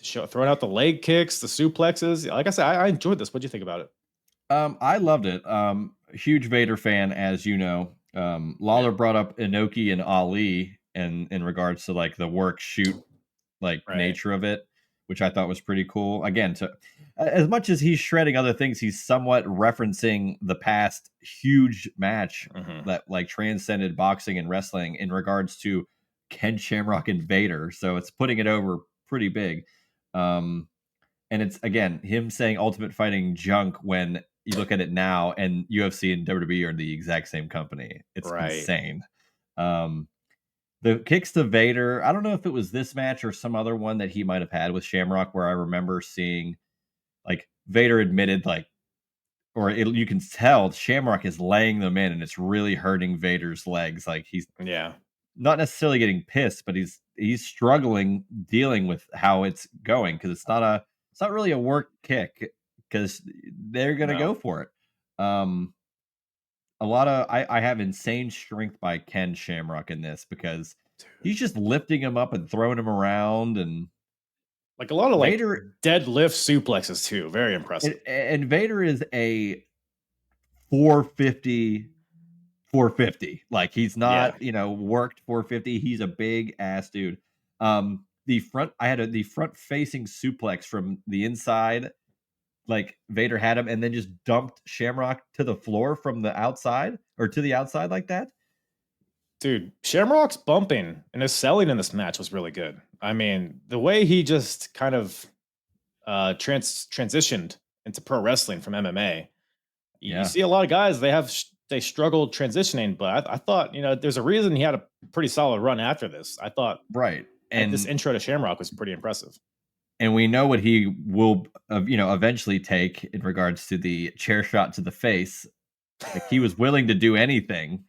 throwing out the leg kicks, the suplexes. Like I said, I enjoyed this. What do you think about it? I loved it. Huge Vader fan, as you know. Lawler brought up Inoki and Ali in regards to like the work shoot like Right. nature of it, which I thought was pretty cool. Again, to as much as he's shredding other things, he's somewhat referencing the past huge match Mhm. that like transcended boxing and wrestling in regards to Ken Shamrock and Vader. So it's putting it over pretty big. And it's again him saying Ultimate Fighting junk when you look at it now, and UFC and WWE are the exact same company. It's Right. insane. The kicks to Vader, I don't know if it was this match or some other one that he might have had with Shamrock, where I remember seeing like Vader admitted like, you can tell Shamrock is laying them in, and it's really hurting Vader's legs. Like he's Yeah. not necessarily getting pissed, but he's struggling dealing with how it's going because it's not really a work kick because they're gonna No. go for it. A lot of I have insane strength by Ken Shamrock in this because he's just lifting him up and throwing him around, and Like a lot of like Vader deadlift suplexes too. Very impressive. and Vader is a 450 450. Like he's not, worked 450. He's a big ass dude. The front facing suplex from the inside, like Vader had him and then just dumped Shamrock to the floor from the outside or to the outside like that. Dude, Shamrock's bumping and his selling in this match was really good. I mean, the way he just kind of transitioned into pro wrestling from MMA. Yeah. You see a lot of guys, they struggled transitioning, but I thought, there's a reason he had a pretty solid run after this. I thought Right. and this intro to Shamrock was pretty impressive. And we know what he will, eventually take in regards to the chair shot to the face. Like he was willing to do anything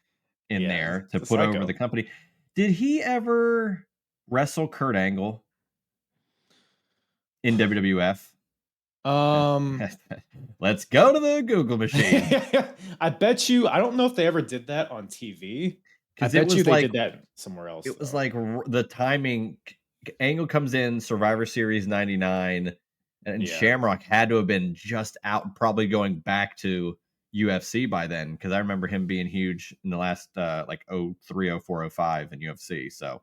in there to put over the company. Did he ever wrestle Kurt Angle in WWF? Let's go to the Google machine. I bet you. I don't know if they ever did that on TV. I bet you they did that somewhere else. It was like the timing. Angle comes in Survivor Series '99, and Shamrock had to have been just out, probably going back to UFC by then, because I remember him being huge in the last 03, 04, 05 in UFC. So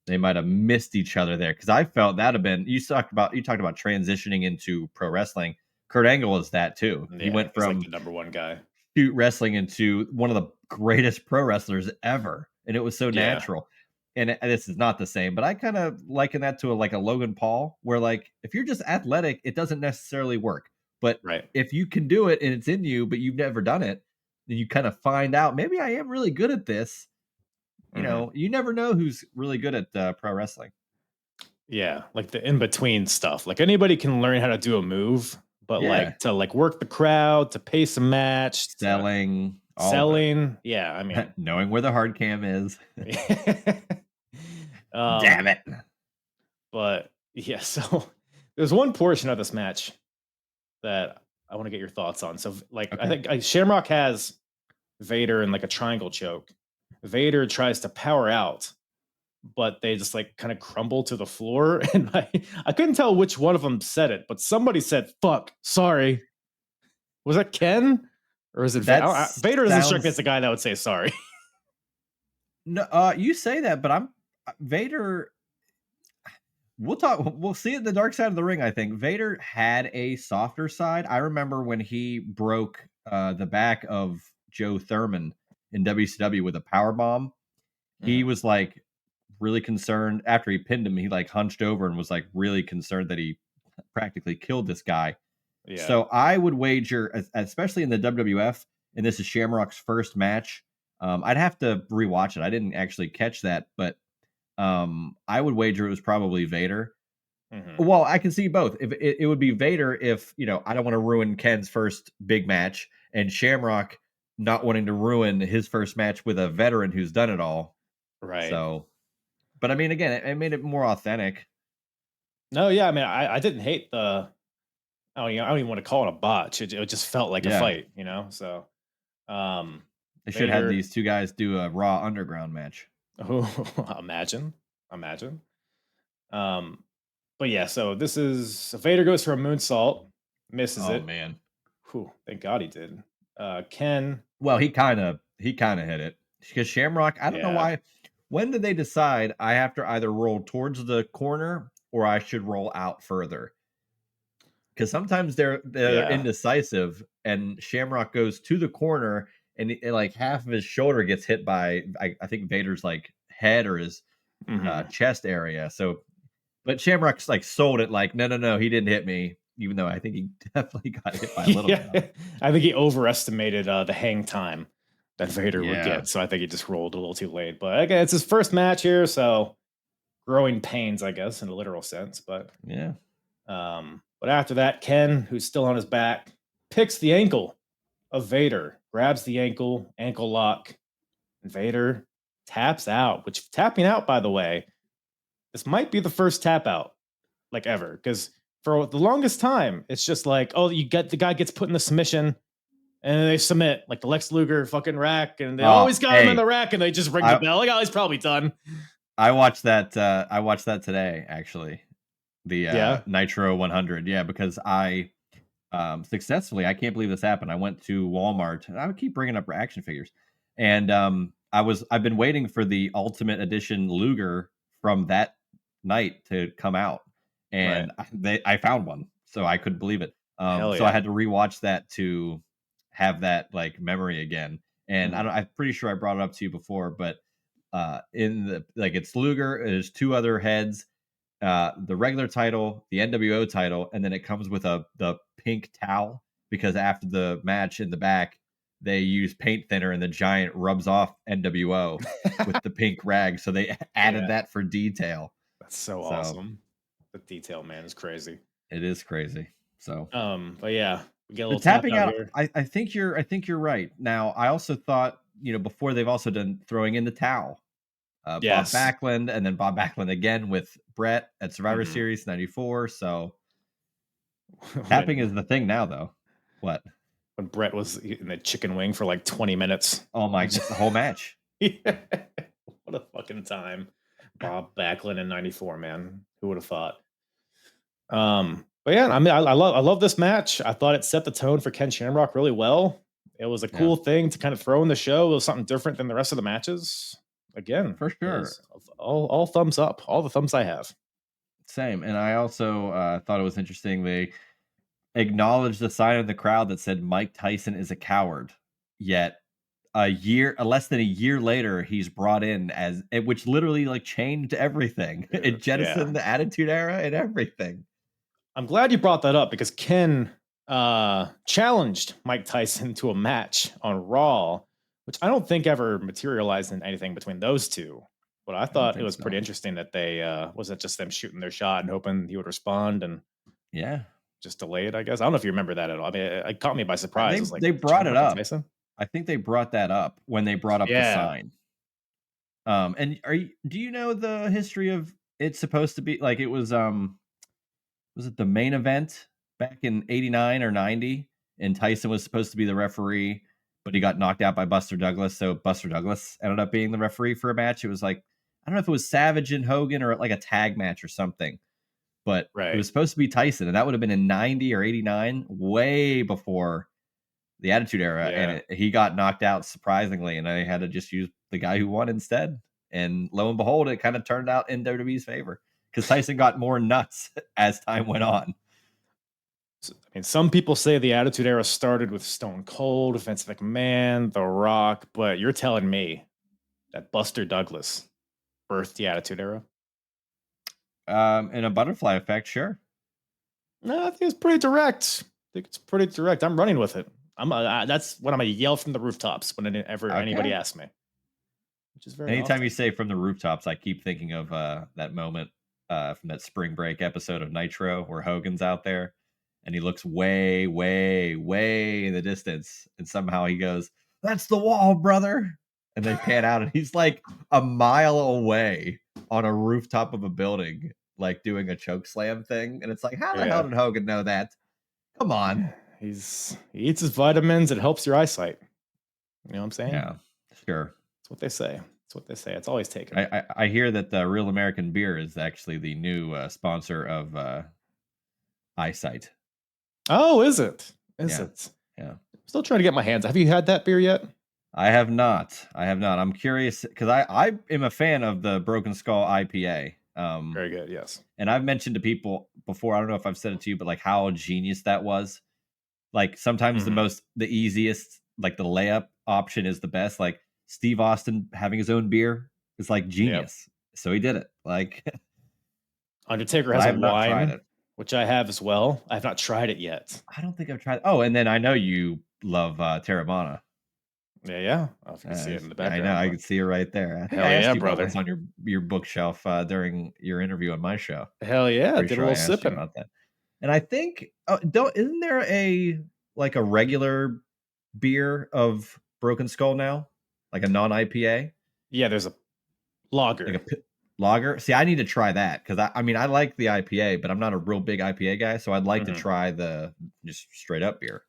they might have missed each other there, because I felt that'd have been. You talked about transitioning into pro wrestling. Kurt Angle was that too. Yeah, he went from like the number one guy shoot wrestling into one of the greatest pro wrestlers ever, and it was so natural. And this is not the same, but I kind of liken that to a Logan Paul, where like if you're just athletic, it doesn't necessarily work. But if you can do it and it's in you, but you've never done it, then you kind of find out maybe I am really good at this. You never know who's really good at pro wrestling. Yeah, like the in between stuff. Like anybody can learn how to do a move, but like to work the crowd, to pace a match, selling. Yeah, I mean, knowing where the hard cam is. Damn it. But yeah, so there's one portion of this match that I want to get your thoughts on. So I think Shamrock has Vader in like a triangle choke. Vader tries to power out, but they just like kind of crumble to the floor. And I couldn't tell which one of them said it, but somebody said, fuck, sorry. Was that Ken? Or is it Vader? Doesn't strike me as the guy that would say sorry. No, you say that, but I'm Vader. We'll see it in the dark side of the ring. I think Vader had a softer side. I remember when he broke the back of Joe Thurman in WCW with a power bomb. He was like really concerned after he pinned him. He like hunched over and was like really concerned that he practically killed this guy. Yeah. So I would wager, especially in the WWF, and this is Shamrock's first match. I'd have to rewatch it. I didn't actually catch that, but I would wager it was probably Vader. Well, I can see both. If it would be Vader, if I don't want to ruin Ken's first big match, and Shamrock not wanting to ruin his first match with a veteran who's done it all. Right. So, but I mean, again, it made it more authentic. No, yeah, I mean, I didn't hate the. I don't even want to call it a botch. It just felt like a fight, So, they should have these two guys do a Raw Underground match. Imagine. But yeah, so this is Vader goes for a moonsault, misses it. Oh man, thank God he did. Ken. Well, he kind of hit it because Shamrock. I don't know why. When did they decide I have to either roll towards the corner or I should roll out further? Because sometimes they're indecisive, and Shamrock goes to the corner, and like half of his shoulder gets hit by I think Vader's like head or his chest area. So, but Shamrock's like sold it like no, he didn't hit me, even though I think he definitely got hit by a little bit. I think he overestimated the hang time that Vader would get, so I think he just rolled a little too late. But again, it's his first match here, so growing pains, I guess, in a literal sense. But yeah. But after that, Ken, who's still on his back, picks the ankle of Vader, grabs the ankle lock, and Vader taps out, which tapping out, by the way, this might be the first tap out like ever. Because for the longest time, it's just like, oh, the guy gets put in the submission and they submit like the Lex Luger fucking rack, and they always got him in the rack and they just ring the bell. Like, oh, he's probably done. I watched that today, actually. The Nitro 100, because I successfully, I can't believe this happened. I went to Walmart, and I would keep bringing up action figures, and I've been waiting for the Ultimate Edition Luger from that night to come out, and I found one, so I couldn't believe it. So I had to rewatch that to have that like memory again, and I'm pretty sure I brought it up to you before, but in the it's Luger, there's two other heads. The regular title, the NWO title, and then it comes with the pink towel, because after the match in the back, they use paint thinner and the giant rubs off NWO with the pink rag. So they added that for detail. That's so awesome. The detail, man, is crazy. It is crazy. So, but yeah, we get a little tapping out here. I think you're right. Now, I also thought, before they've also done throwing in the towel. Bob Backlund, and then Bob Backlund again with Brett at Survivor Series 94. So tapping is the thing now, though. What? When Brett was in the chicken wing for like 20 minutes. Oh my God, the whole match. What a fucking time. Bob Backlund in 94, man. Who would have thought? But yeah, I mean, I love this match. I thought it set the tone for Ken Shamrock really well. It was a cool thing to kind of throw in the show. It was something different than the rest of the matches. Again, for sure. All thumbs up. All the thumbs I have. Same. And I also thought it was interesting. They acknowledged the sign in the crowd that said Mike Tyson is a coward. Yet less than a year later, he's brought in which literally like changed everything. It jettisoned the Attitude Era and everything. I'm glad you brought that up, because Ken challenged Mike Tyson to a match on Raw, which I don't think ever materialized in anything between those two. But I thought it was pretty interesting that they wasn't just them shooting their shot and hoping he would respond and just delay it, I guess. I don't know if you remember that at all. I mean, it caught me by surprise. They brought it up. I think they brought that up when they brought up the sign. And do you know the history of it's supposed to be like it was it the main event back in 89 or 90, and Tyson was supposed to be the referee, but he got knocked out by Buster Douglas. So Buster Douglas ended up being the referee for a match. It was like, I don't know if it was Savage and Hogan or like a tag match or something, but it was supposed to be Tyson, and that would have been in 90 or 89, way before the Attitude Era. Yeah. And he got knocked out surprisingly, and I had to just use the guy who won instead. And lo and behold, it kind of turned out in WWE's favor because Tyson got more nuts as time went on. I mean, some people say the Attitude Era started with Stone Cold, Vince McMahon, The Rock, but you're telling me that Buster Douglas birthed the Attitude Era? In a butterfly effect, sure. No, I think it's pretty direct. I'm running with it. That's what I'm gonna yell from the rooftops whenever anybody asks me. Which is very. Anytime you say from the rooftops, I keep thinking of that moment from that spring break episode of Nitro where Hogan's out there and he looks way, way, way in the distance, and somehow he goes, "That's the wall, brother." And they pan out, and he's like a mile away on a rooftop of a building, like doing a choke slam thing. And it's like, how the hell did Hogan know that? Come on. He eats his vitamins. It helps your eyesight. You know what I'm saying? Yeah, sure. That's what they say. It's always taken. I hear that the Real American Beer is actually the new sponsor of Eyesight. Oh, is it? Is Yeah. it? Yeah. Still trying to get my hands. Have you had that beer yet? I have not. I'm curious because I am a fan of the Broken Skull IPA. Very good. Yes. And I've mentioned to people before, I don't know if I've said it to you, but like how genius that was. Like sometimes the easiest, like the layup option is the best. Like Steve Austin having his own beer is like genius. Yep. So he did it. Like Undertaker has a wine, which I have as well. I've not tried it yet. I don't think I've tried. Oh, and then I know you love Terramana. Yeah. I don't know if you can see it in the background. I know. I can see it right there. I think I asked you brother. What's on your bookshelf during your interview on my show. Hell yeah. Did a little sipping about that. And I think isn't there a regular beer of Broken Skull now? Like a non-IPA? Yeah, there's a lager. Like a lager? See, I need to try that because I mean I like the IPA, but I'm not a real big IPA guy, so I'd like to try the just straight up beer.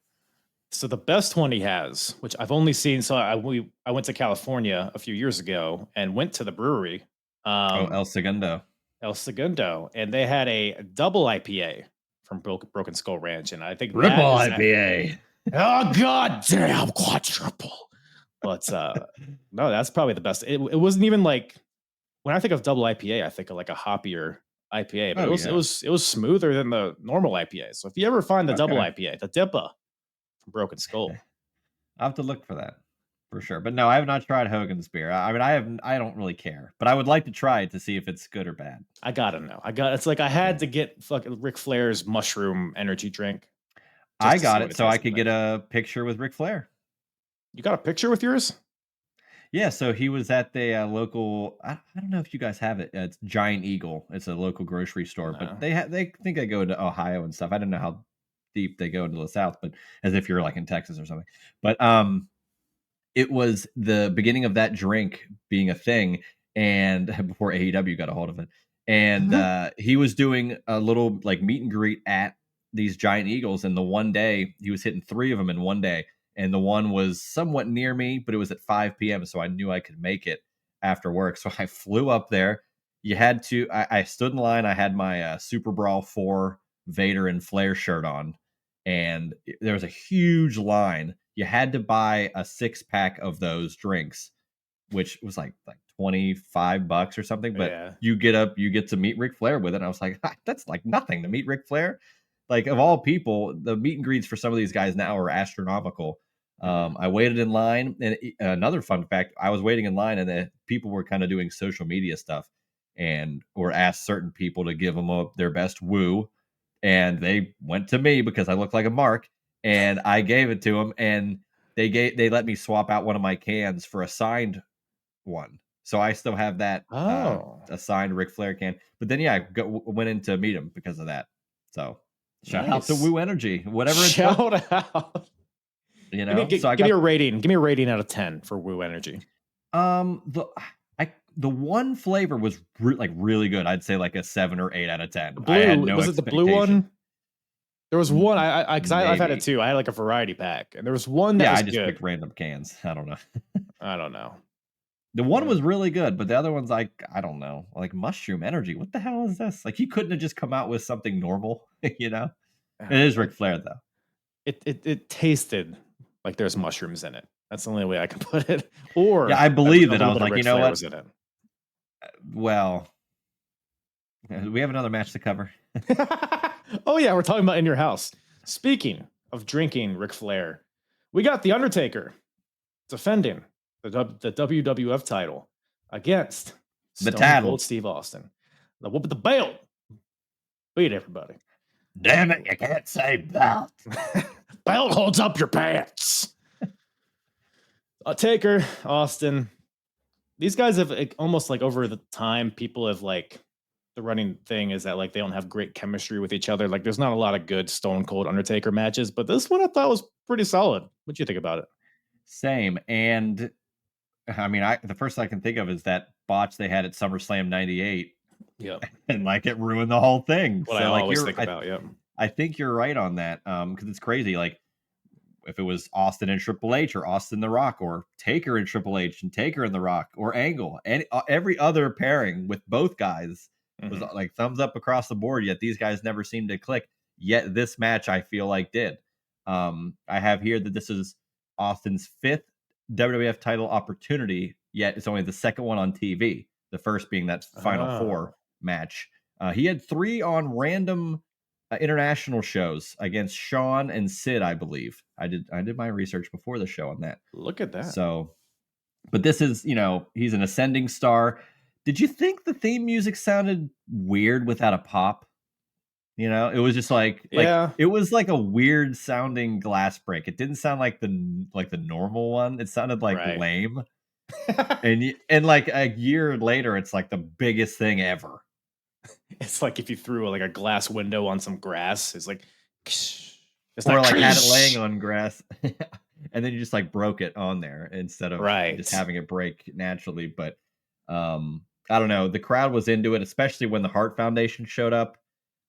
So the best one he has, which I've only seen, so I went to California a few years ago and went to the brewery. El Segundo. El Segundo, and they had a double IPA from Broken Skull Ranch, and I think triple IPA. Oh god damn, quadruple! But no, that's probably the best. It wasn't even like when I think of double IPA, I think of like a hoppier IPA, but it was smoother than the normal IPA. So if you ever find the double IPA, the Dippa from Broken Skull, I'll have to look for that for sure. But no, I have not tried Hogan's beer. I mean, I don't really care, but I would like to try it to see if it's good or bad. I gotta know. It's like I had to get fucking Ric Flair's mushroom energy drink. I got it so I could get a picture with Ric Flair. You got a picture with yours? Yeah, so he was at the local. I don't know if you guys have it. It's Giant Eagle. It's a local grocery store, but they think they go to Ohio and stuff. I don't know how deep they go into the South, but as if you're like in Texas or something. But it was the beginning of that drink being a thing, and before AEW got a hold of it, and he was doing a little like meet and greet at these Giant Eagles, and the one day he was hitting 3 of them in one day. And the one was somewhat near me, but it was at 5 p.m. So I knew I could make it after work. So I flew up there. You had to, I stood in line. I had my Super Brawl 4 Vader and Flair shirt on. And there was a huge line. You had to buy a 6-pack of those drinks, which was like $25 or something. But you get to meet Ric Flair with it. And I was like, that's like nothing to meet Ric Flair. Like of all people, the meet and greets for some of these guys now are astronomical. I waited in line, and another fun fact, I was waiting in line, and the people were kind of doing social media stuff, or asked certain people to give them their best woo, and they went to me because I looked like a mark, and I gave it to them, and they let me swap out one of my cans for a signed one, so I still have that a signed Ric Flair can. But then I went in to meet him because of that. So shout out to Woo Energy, whatever it's shout out. You know, give me a rating. Give me a rating out of 10 for Woo Energy. The one flavor was really good. I'd say like a 7 or 8 out of 10. I had no was it the blue one? There was one because I've had it too. I had like a variety pack, and there was one that was I just good. picked random cans. I don't know. I don't know. The one was really good, but the other one's like, I don't know, like Mushroom Energy. What the hell is this? Like, he couldn't have just come out with something normal, you know? It is Ric Flair, though. It tasted like there's mushrooms in it. That's the only way I can put it. Or yeah, I believe it. I was like, you know what? Was in it. Well, we have another match to cover. Oh yeah, we're talking about In Your House. Speaking of drinking Ric Flair, we got the Undertaker defending the WWF title against Stone Cold Steve Austin. The whoop at the belt. Beat everybody. Damn it, you can't say belt. Belt holds up your pants. Taker, Austin. These guys have almost like over the time, people have like, the running thing is that like they don't have great chemistry with each other. Like there's not a lot of good Stone Cold Undertaker matches, but this one I thought was pretty solid. What'd you think about it? Same. And I mean, the first I can think of is that botch they had at SummerSlam 98. Yeah. And like it ruined the whole thing. What I always think about, yeah. I think you're right on that. Because it's crazy. Like if it was Austin and Triple H or Austin the Rock or Taker and Triple H and Taker and the Rock or Angle and every other pairing with both guys was like thumbs up across the board. Yet these guys never seemed to click. Yet this match I feel like did. I have here that this is Austin's 5th WWF title opportunity. Yet it's only the second one on TV. The first being that Final Four match. He had 3 on random international shows against Shawn and Sid, I believe. I did my research before the show on that. Look at that. So, but this is, he's an ascending star. Did you think the theme music sounded weird without a pop? It was just like it was like a weird sounding glass break. It didn't sound like the normal one. It sounded like lame. and like a year later, it's like the biggest thing ever. It's like if you threw like a glass window on some grass. It's like, it's or like had it laying on grass, and then you just like broke it on there instead of just having it break naturally. But I don't know. The crowd was into it, especially when the Hart Foundation showed up.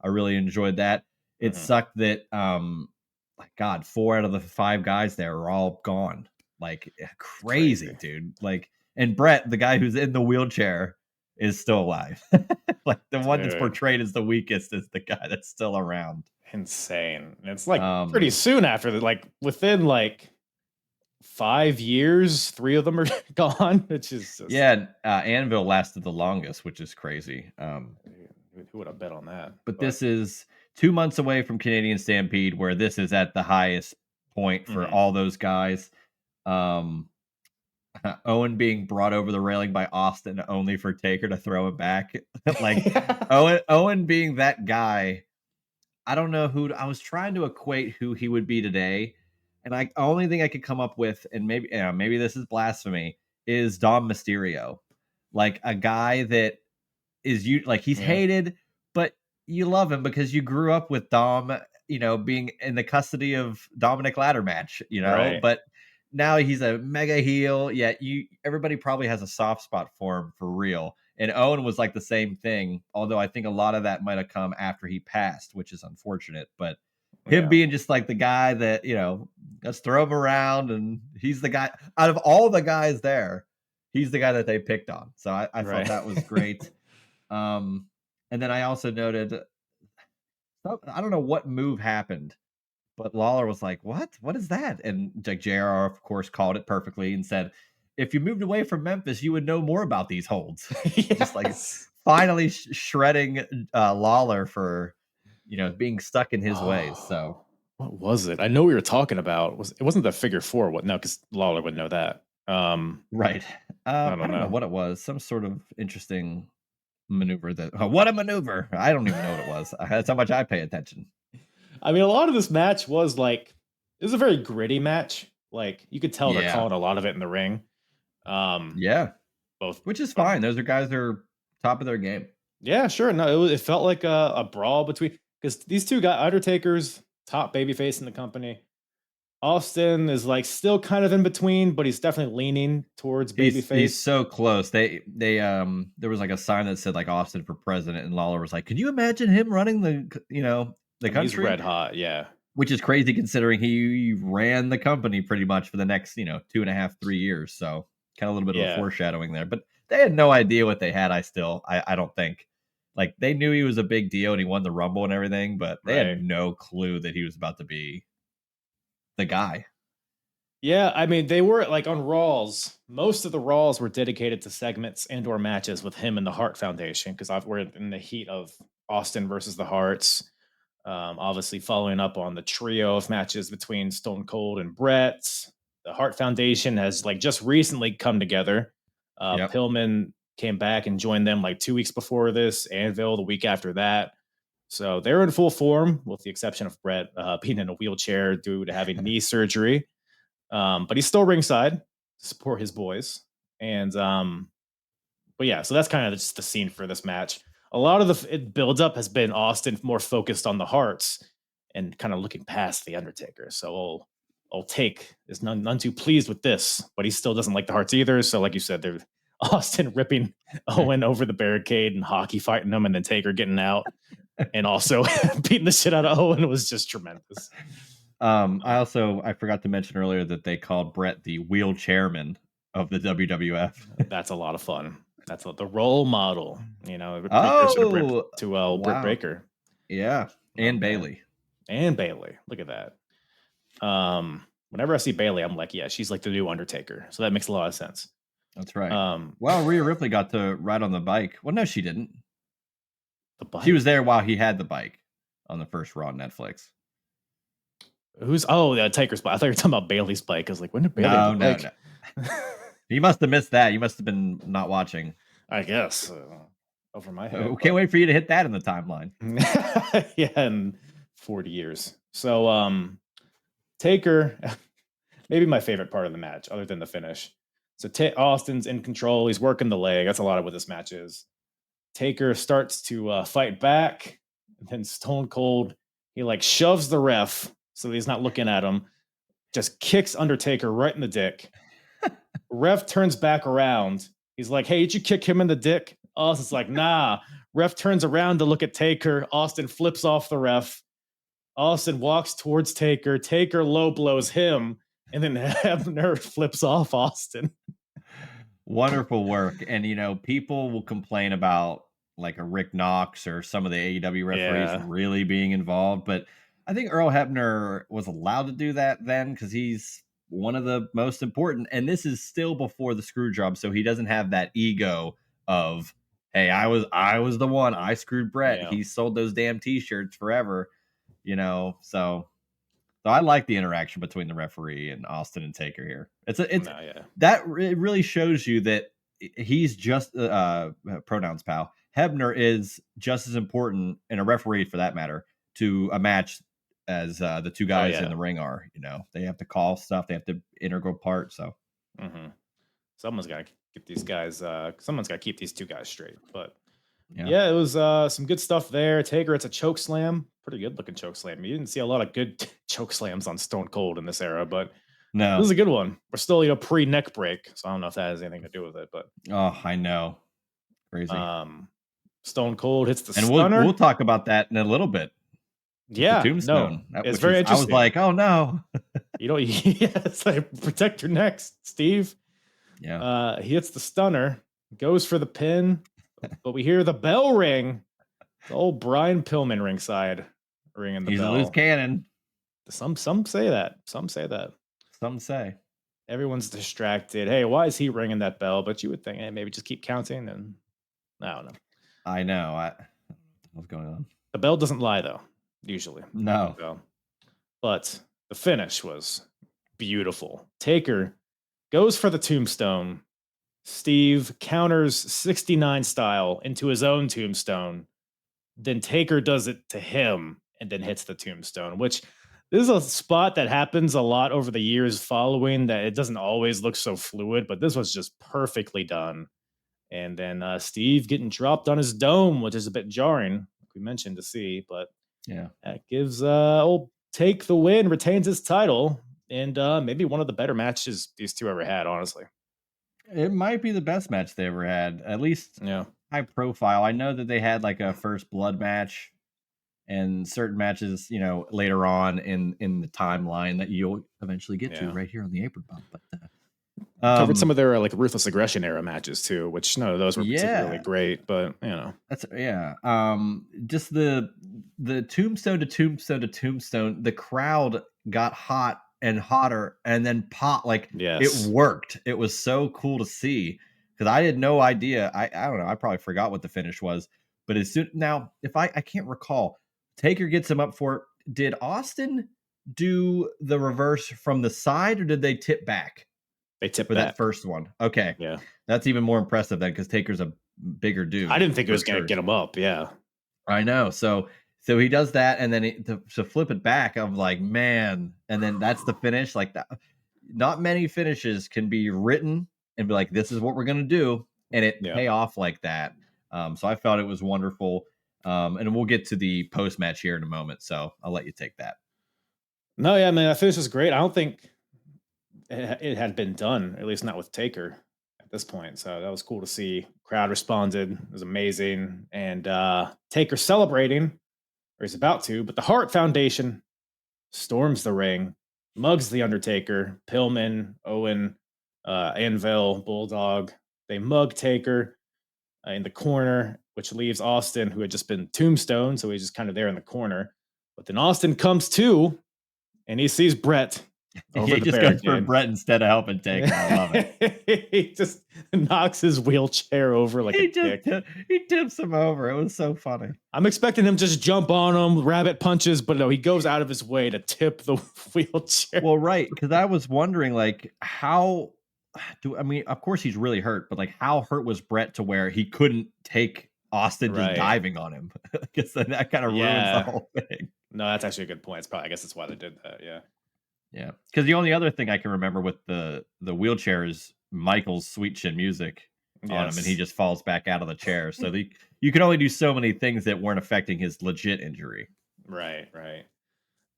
I really enjoyed that. It sucked that, like God, 4 out of the 5 guys there are all gone. Like crazy, dude. Like, and Brett, the guy who's in the wheelchair, is still alive. Like the one that's portrayed as the weakest is the guy that's still around. Insane. And it's like pretty soon after that, like within like 5 years, 3 of them are gone. It's just Anvil lasted the longest, which is crazy. Who would have bet on that? But this is 2 months away from Canadian Stampede, where this is at the highest point for all those guys. Owen being brought over the railing by Austin only for Taker to throw it back. Like Owen being that guy. I don't know who I was trying to equate who he would be today. And the only thing I could come up with, and maybe this is blasphemy, is Dom Mysterio. Like a guy that is he's hated, but you love him because you grew up with Dom, being in the custody of Dominic Ladder match, but now he's a mega heel. Yet everybody probably has a soft spot for him for real. And Owen was like the same thing, although I think a lot of that might have come after he passed, which is unfortunate. But him being just like the guy that, let's throw him around, and he's the guy out of all the guys there, he's the guy that they picked on. So I thought that was great. And then I also noted, I don't know what move happened, but Lawler was like, what is that? And like JR, of course, called it perfectly and said, if you moved away from Memphis, you would know more about these holds. Yes. Just like finally shredding Lawler for, being stuck in his ways. So what was it? I know we were talking about, it wasn't the figure 4. What? No, because Lawler would know that. Right. I don't know what it was. Some sort of interesting maneuver what a maneuver. I don't even know what it was. That's how much I pay attention. I mean, a lot of this match was like, it was a very gritty match. Like you could tell they're calling a lot of it in the ring. Both, which is fine. Those are guys that are top of their game. Yeah, sure. No, it felt like a brawl between, because these two guys, Undertaker's top babyface in the company. Austin is like still kind of in between, but he's definitely leaning towards babyface. He's so close. They there was like a sign that said like Austin for president, and Lawler was like, "Can you imagine him running the country?" He's red hot, yeah. Which is crazy considering he ran the company pretty much for the next 2.5-3 years. So Kind of a little bit of a Yeah. foreshadowing there, but they had no idea what they had. I don't think. Like, they knew he was a big deal and he won the Rumble and everything, but they Right. had no clue that he was about to be the guy. Yeah, I mean, they were like on Raws. Most of the Raws were dedicated to segments and/or matches with him and the Hart Foundation because we're in the heat of Austin versus the Harts. Obviously, following up on the trio of matches between Stone Cold and Brett. The Hart Foundation has like just recently come together. Yep. Pillman came back and joined them like 2 weeks before this. Anvil the week after that. So they're in full form, with the exception of Brett being in a wheelchair due to having knee surgery. But he's still ringside to support his boys. And but yeah, so that's kind of just the scene for this match. A lot of the build up has been Austin more focused on the Hearts and kind of looking past the Undertaker. So old Take is none too pleased with this, but he still doesn't like the Hearts either. So like you said, they're Austin ripping Owen over the barricade and hockey fighting him, and then Taker getting out and also beating the shit out of Owen was just tremendous. I forgot to mention earlier that they called Brett the wheelchairman of the WWF. That's a lot of fun. That's the role model, you know. Oh, Britt wow. Baker. Yeah, and Bailey. And Bailey. Look at that. Whenever I see Bailey, I'm like, yeah, she's like the new Undertaker. So that makes a lot of sense. That's right. Well, Rhea Ripley got to ride on the bike. Well, no, she didn't. The bike? She was there while he had the bike on the first Raw on Netflix. Taker's bike. I thought you were talking about Bailey's bike. I was like, when did Bailey have the bike? No. You must have missed that. You must have been not watching. I guess. Over my head. Can't wait for you to hit that in the timeline. Yeah, in 40 years. So Taker, maybe my favorite part of the match, other than the finish. So Austin's in control. He's working the leg. That's a lot of what this match is. Taker starts to fight back. And then Stone Cold, he like shoves the ref so he's not looking at him. Just kicks Undertaker right in the dick. Ref turns back around. He's like, hey, did you kick him in the dick? Austin's like, nah. Ref turns around to look at Taker. Austin flips off the ref. Austin walks towards Taker. Taker low blows him. And then Hebner flips off Austin. Wonderful work. And, you know, people will complain about like a Rick Knox or some of the AEW referees really being involved. But I think Earl Hebner was allowed to do that then because he's one of the most important. And this is still before the screw job. So he doesn't have that ego of, hey, I was the one. I screwed Brett. Yeah. He sold those damn T-shirts forever, you know. So I like the interaction between the referee and Austin and Taker here. That it really shows you that he's just pronouns pal. Hebner is just as important, and a referee for that matter, to a match as the two guys in the ring are. You know, they have to call stuff, they have to integral part. So someone's got to get these guys. Someone's got to keep these two guys straight. But yeah, it was some good stuff there. Taker, it's a choke slam, pretty good looking choke slam. You didn't see a lot of good choke slams on Stone Cold in this era, but no, this is a good one. We're still pre neck break, so I don't know if that has anything to do with it. But I know, crazy. Stone Cold hits the stunner. And we'll talk about that in a little bit. Yeah, the tombstone. It's very interesting. I was like, oh no, it's like protect your neck, Steve. Yeah. He hits the stunner, goes for the pin, but we hear the bell ring. The old Brian Pillman ringside ringing the bell. He's a loose cannon. Some say that. Some say. Everyone's distracted. Hey, why is he ringing that bell? But you would think, hey, maybe just keep counting. And I don't know. I know. What's going on? The bell doesn't lie, though. Usually. No. But the finish was beautiful. Taker goes for the tombstone. Steve counters 69 style into his own tombstone. Then Taker does it to him and then hits the tombstone, which this is a spot that happens a lot over the years following, that it doesn't always look so fluid, but this was just perfectly done. And then Steve getting dropped on his dome, which is a bit jarring, like we mentioned, to see, but that gives old Take the win, retains his title, and maybe one of the better matches these two ever had, honestly. It might be the best match they ever had, at least high profile. I know that they had like a first blood match and certain matches, you know, later on in the timeline that you'll eventually get to right here on the Apron Bump. But Covered some of their like Ruthless Aggression era matches too, which none of those were particularly Yeah, great, but that's yeah. Just the tombstone to tombstone to tombstone. The crowd got hot and hotter, and then pop. Like it yes, worked. It was so cool to see because I had no idea. I don't know. I probably forgot what the finish was. But as soon now, if I can't recall, Taker gets him up for it. Did Austin do the reverse from the side, or did they tip back they tipped for that back. first one? Okay, Yeah, that's even more impressive then because Taker's a bigger dude. I didn't think it for was going to sure. get him up. Yeah, I know. So he does that, and then to flip it back, I'm like, man. And then that's the finish. Like that, not many finishes can be written and be like, this is what we're gonna do, and it yeah. pay off like that. So I felt it was wonderful. And we'll get to the post match here in a moment. So I'll let you take that. No, yeah, man, that finish was great. I don't think it had been done, at least not with Taker at this point. So that was cool to see. Crowd responded. It was amazing. And Taker celebrating, or he's about to, but the Hart Foundation storms the ring, mugs the Undertaker, Pillman, Owen, Anvil, Bulldog. They mug Taker in the corner, which leaves Austin, who had just been tombstone, so he's just kind of there in the corner. But then Austin comes to, and he sees Brett over He the just goes for barricade. Brett instead of helping Taker. I love it. He just knocks his wheelchair over like a kick. He tips him over. It was so funny. I'm expecting him to just jump on him, rabbit punches, but no, he goes out of his way to tip the wheelchair. Well, right, because I was wondering, like, how do I mean? Of course, he's really hurt, but like, how hurt was Brett to where he couldn't take Austin just Right. diving on him? Because then that kind of ruins Yeah. the whole thing. No, that's actually a good point. It's probably, I guess that's why they did that. Yeah. Yeah, because the only other thing I can remember with the wheelchair is Michael's sweet chin music on him, and he just falls back out of the chair. So you can only do so many things that weren't affecting his legit injury. Right.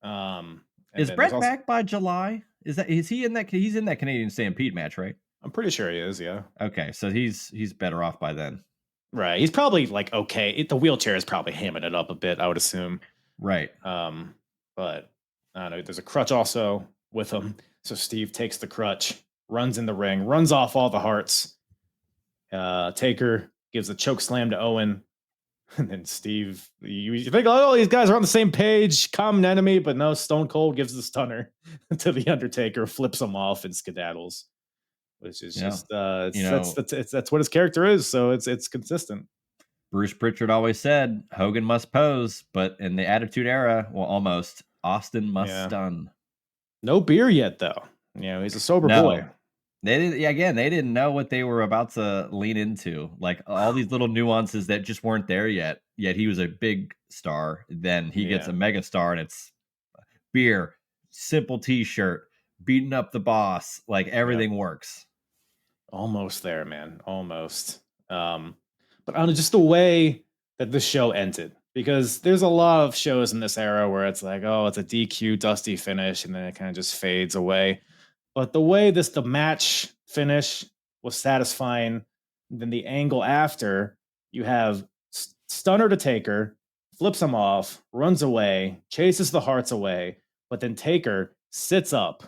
And Is then Brett there's also- back by July? Is he in that? He's in that Canadian Stampede match, right? I'm pretty sure he is. Yeah. Okay, so he's better off by then. Right. He's probably like okay. The wheelchair is probably hamming it up a bit, I would assume. Right. But I don't know. There's a crutch also with him. So Steve takes the crutch, runs in the ring, runs off all the hearts. Taker gives a choke slam to Owen. And then Steve, you think, oh, these guys are on the same page, common enemy, but no, Stone Cold gives the stunner to the Undertaker, flips him off, and skedaddles, which is just that's what his character is. So it's consistent. Bruce Pritchard always said Hogan must pose, but in the Attitude Era, well, almost Austin must stun. No beer yet, though. He's a sober boy. They didn't know what they were about to lean into. Like all these little nuances that just weren't there yet. Yet he was a big star. Then he gets a mega star, and it's beer, simple T-shirt, beating up the boss. Like everything works. Almost there, man. Almost. But on just the way that the show ended, because there's a lot of shows in this era where it's like, oh, it's a DQ, dusty finish, and then it kind of just fades away. But the way the match finish was satisfying, then the angle after, you have stunner to Taker, flips him off, runs away, chases the hearts away, but then Taker sits up,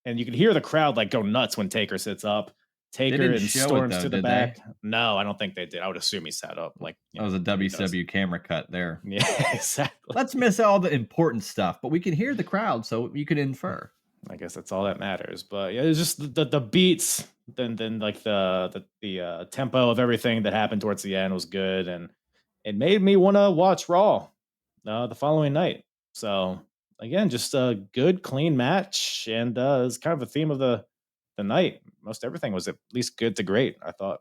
and you can hear the crowd like go nuts when Taker sits up. Taker and storms to the back. No, I don't think they did. I would assume he sat up. Like that was a WW camera cut there. Yeah, exactly. Let's miss all the important stuff, but we can hear the crowd, so you can infer. I guess that's all that matters. But yeah, it's just the beats, then like the tempo of everything that happened towards the end was good, and it made me want to watch Raw the following night. So again, just a good, clean match, and it's kind of a theme of the night. Most everything was at least good to great, I thought.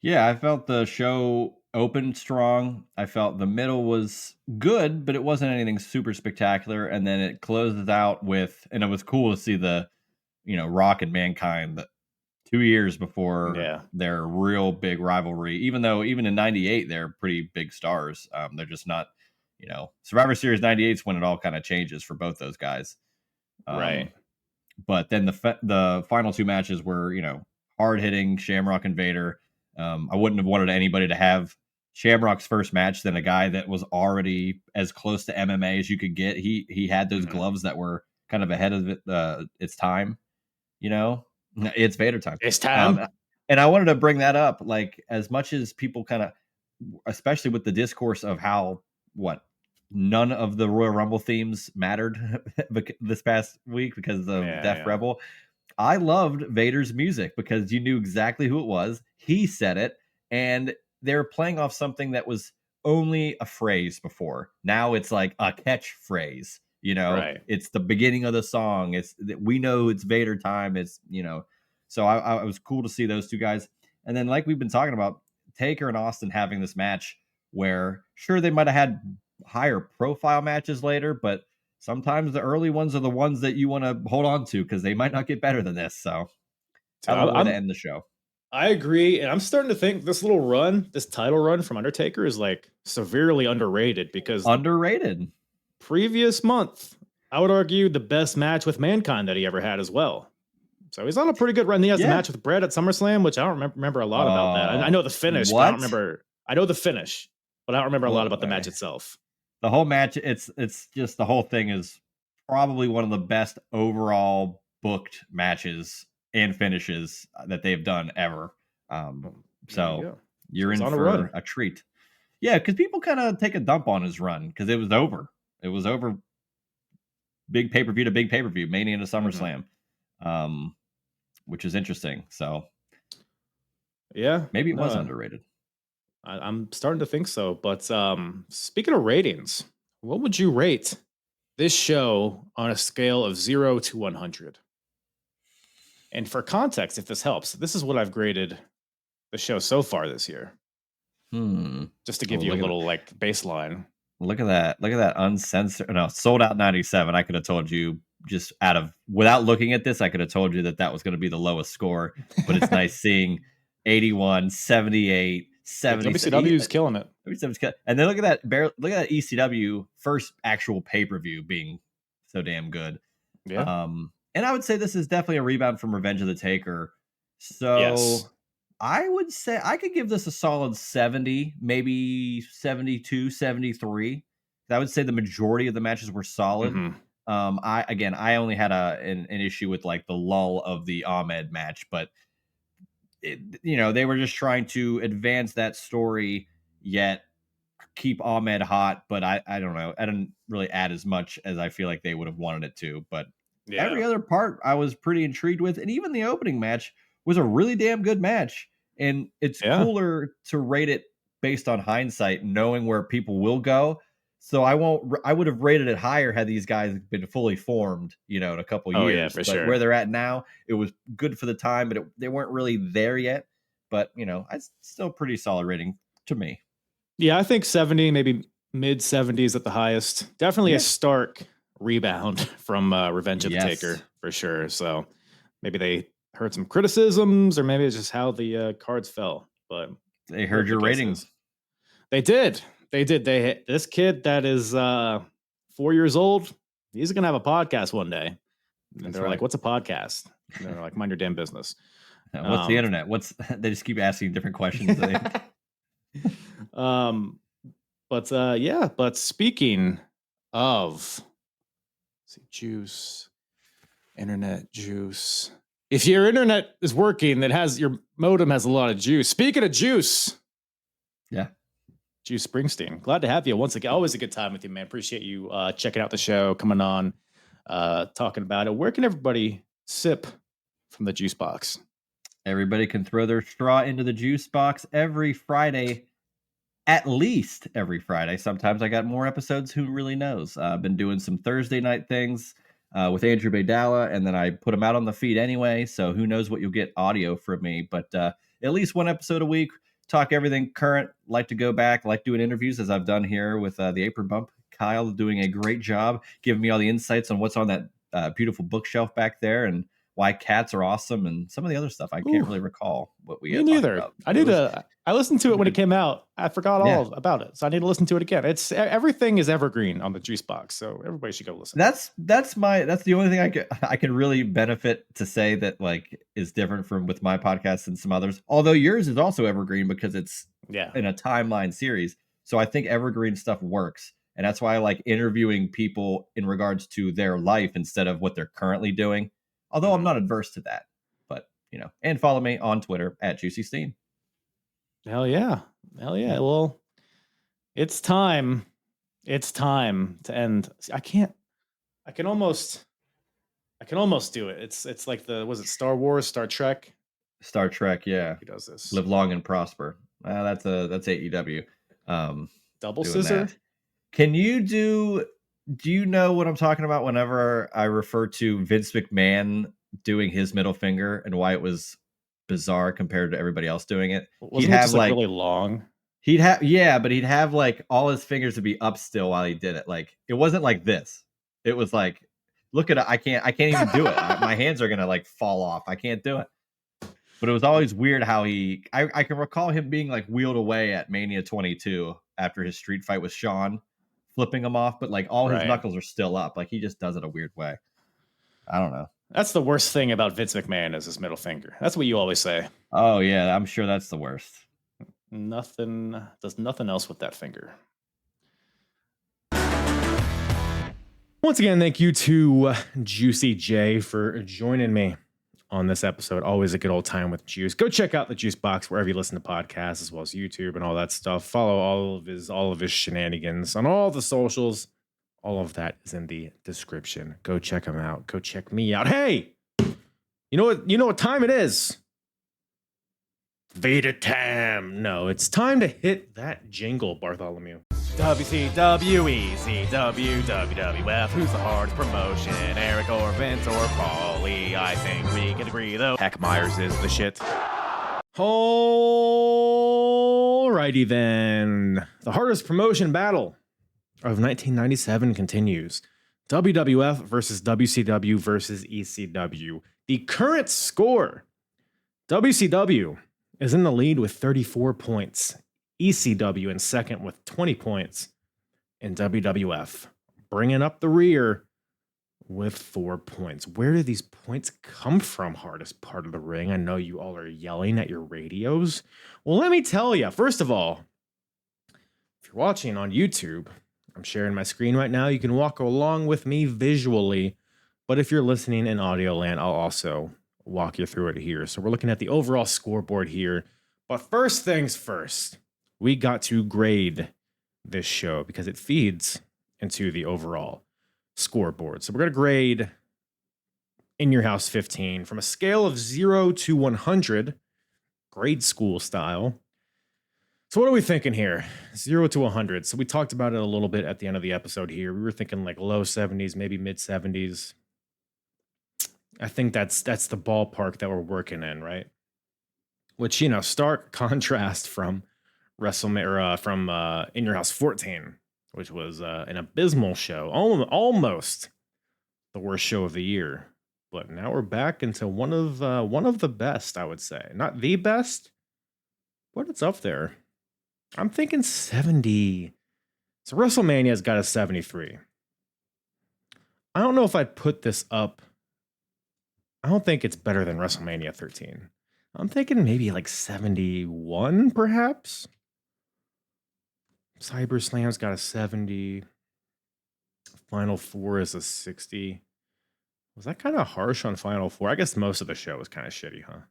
Yeah, I felt the show opened strong. I felt the middle was good, but it wasn't anything super spectacular. And then it closes out with, and it was cool to see the, Rock and Mankind 2 years before their real big rivalry. Even though even in '98 they're pretty big stars. They're just not, Survivor Series '98 is when it all kind of changes for both those guys. Right. But then the final two matches were, hard hitting Shamrock and Vader. I wouldn't have wanted anybody to have Shamrock's first match than a guy that was already as close to MMA as you could get. He had those gloves that were kind of ahead of its time, It's Vader time. It's time. And I wanted to bring that up, like, as much as people kind of, especially with the discourse of how none of the Royal Rumble themes mattered this past week because of Def Rebel. I loved Vader's music because you knew exactly who it was. He said it, and they're playing off something that was only a phrase before. Now it's like a catchphrase. Right. It's the beginning of the song. We know it's Vader time. It's so I was cool to see those two guys. And then, like we've been talking about, Taker and Austin having this match where sure they might have had higher profile matches later, but sometimes the early ones are the ones that you want to hold on to because they might not get better than this. So I love to end the show. I agree. And I'm starting to think this title run from Undertaker is like severely underrated because previous month, I would argue the best match with Mankind that he ever had as well. So he's on a pretty good run. He has a match with Brett at SummerSlam, which I don't remember a lot about that. I know the finish, but I don't remember. I know the finish, but I don't remember a lot about the match itself. The whole match, it's just the whole thing is probably one of the best overall booked matches and finishes that they've done ever. So you're in for a treat. Yeah, because people kind of take a dump on his run because it was over. It was over. Big pay-per-view to big pay-per-view, Mania to SummerSlam, which is interesting. So yeah, maybe it was underrated. I'm starting to think so. But speaking of ratings, what would you rate this show on a scale of 0 to 100? And for context, if this helps, this is what I've graded the show so far this year. Just to give you a little baseline. Look at that. Look at that uncensored. No, sold out 97. I could have told you just without looking at this, I could have told you that was going to be the lowest score. But it's nice seeing 81, 78, 70. WCW's killing it. And then look at that ECW first actual pay-per-view being so damn good. Yeah. And I would say this is definitely a rebound from Revenge of the Taker. So yes. I would say I could give this a solid 70, maybe 72, 73. I would say the majority of the matches were solid. I only had an issue with like the lull of the Ahmed match, but they were just trying to advance that story yet keep Ahmed hot. But I don't know. I didn't really add as much as I feel like they would have wanted it to. But every other part I was pretty intrigued with, and even the opening match was a really damn good match. And it's cooler to rate it based on hindsight, knowing where people will go. So I would have rated it higher had these guys been fully formed, in a couple years. Yeah, for sure. Where they're at now, it was good for the time, but they weren't really there yet. But, it's still pretty solid rating to me. Yeah, I think 70, maybe mid 70s at the highest. Definitely a stark rebound from Revenge of the Taker for sure. So maybe they heard some criticisms, or maybe it's just how the cards fell. But they heard your ratings. They did. This kid that is 4 years old, he's gonna have a podcast one day. And they're like, "What's a podcast?" And they're like, "Mind your damn business." What's the internet? They just keep asking different questions. But speaking of juice, internet juice. If your internet is working, your modem has a lot of juice. Speaking of juice. Yeah. Juice Springsteen. Glad to have you once again. Always a good time with you, man. Appreciate you checking out the show, coming on, talking about it. Where can everybody sip from the juice box? Everybody can throw their straw into the juice box every Friday. At least every Friday. Sometimes I got more episodes. Who really knows? I've been doing some Thursday night things with Andrew Baydala, and then I put them out on the feed anyway. So who knows what you'll get audio from me. But at least one episode a week. Talk everything current. Like to go back. Like doing interviews as I've done here with the Apron Bump. Kyle doing a great job giving me all the insights on what's on that beautiful bookshelf back there and why cats are awesome and some of the other stuff. I can't really recall what we. Me neither. I listened to it when it came out. I forgot all about it, so I need to listen to it again. Everything is evergreen on the juice box, so everybody should go listen. That's the only thing I can really benefit to say that like is different from with my podcast and some others. Although yours is also evergreen because it's in a timeline series, so I think evergreen stuff works, and that's why I like interviewing people in regards to their life instead of what they're currently doing. Although I'm not adverse to that, but and follow me on Twitter at Juicy Steen. Hell yeah. Well, it's time. It's time to end. I can almost do it. It's like was it Star Wars, Star Trek? Star Trek, yeah. He does this. Live long and prosper. That's AEW. Double scissor. That. Can you do you know what I'm talking about whenever I refer to Vince McMahon doing his middle finger and why it was bizarre compared to everybody else doing it? Wasn't it just like really long? But he'd have like all his fingers to be up still while he did it. Like it wasn't like this. It was like, look at it. I can't even do it. My hands are gonna like fall off. I can't do it. But it was always weird how I can recall him being like wheeled away at Mania 22 after his street fight with Shawn, flipping him off, but like all his knuckles are still up. Like he just does it a weird way. I don't know. That's the worst thing about Vince McMahon is his middle finger. That's what you always say. Oh yeah, I'm sure that's the worst. Does nothing else with that finger. Once again, thank you to Juicy J for joining me on this episode. Always a good old time with Juice. Go check out the Juice Box wherever you listen to podcasts, as well as YouTube and all that stuff. Follow all of his shenanigans on all the socials. All of that is in the description. Go check him out. Go check me out. Hey, you know what time it is? Vita Tam. No, it's time to hit that jingle, Bartholomew. WCW, ECW, WWF. Who's the hardest promotion? Eric or Vince or Paulie? I think we can agree, though. Heck, Myers is the shit. Alrighty then. The hardest promotion battle of 1997 continues. WWF versus WCW versus ECW. The current score: WCW is in the lead with 34 points. ECW in second with 20 points. And WWF bringing up the rear with 4 points. Where do these points come from, hardest part of the ring? I know you all are yelling at your radios. Well, let me tell you. First of all, if you're watching on YouTube, I'm sharing my screen right now. You can walk along with me visually. But if you're listening in audio land, I'll also walk you through it here. So we're looking at the overall scoreboard here. But first things first, we got to grade this show because it feeds into the overall scoreboard. So we're going to grade In Your House 15 from a scale of 0 to 100, grade school style. So what are we thinking here? 0 to 100. So we talked about it a little bit at the end of the episode here. We were thinking like low 70s, maybe mid 70s. I think that's the ballpark that we're working in, right? Which, stark contrast from WrestleMania, from In Your House 14, which was an abysmal show, almost the worst show of the year. But now we're back into one of the best, I would say. Not the best, but it's up there. I'm thinking 70. So WrestleMania's got a 73. I don't know if I'd put this up. I don't think it's better than WrestleMania 13. I'm thinking maybe like 71, perhaps. CyberSlam's got a 70. Final Four is a 60. Was that kind of harsh on Final Four? I guess most of the show was kind of shitty, huh?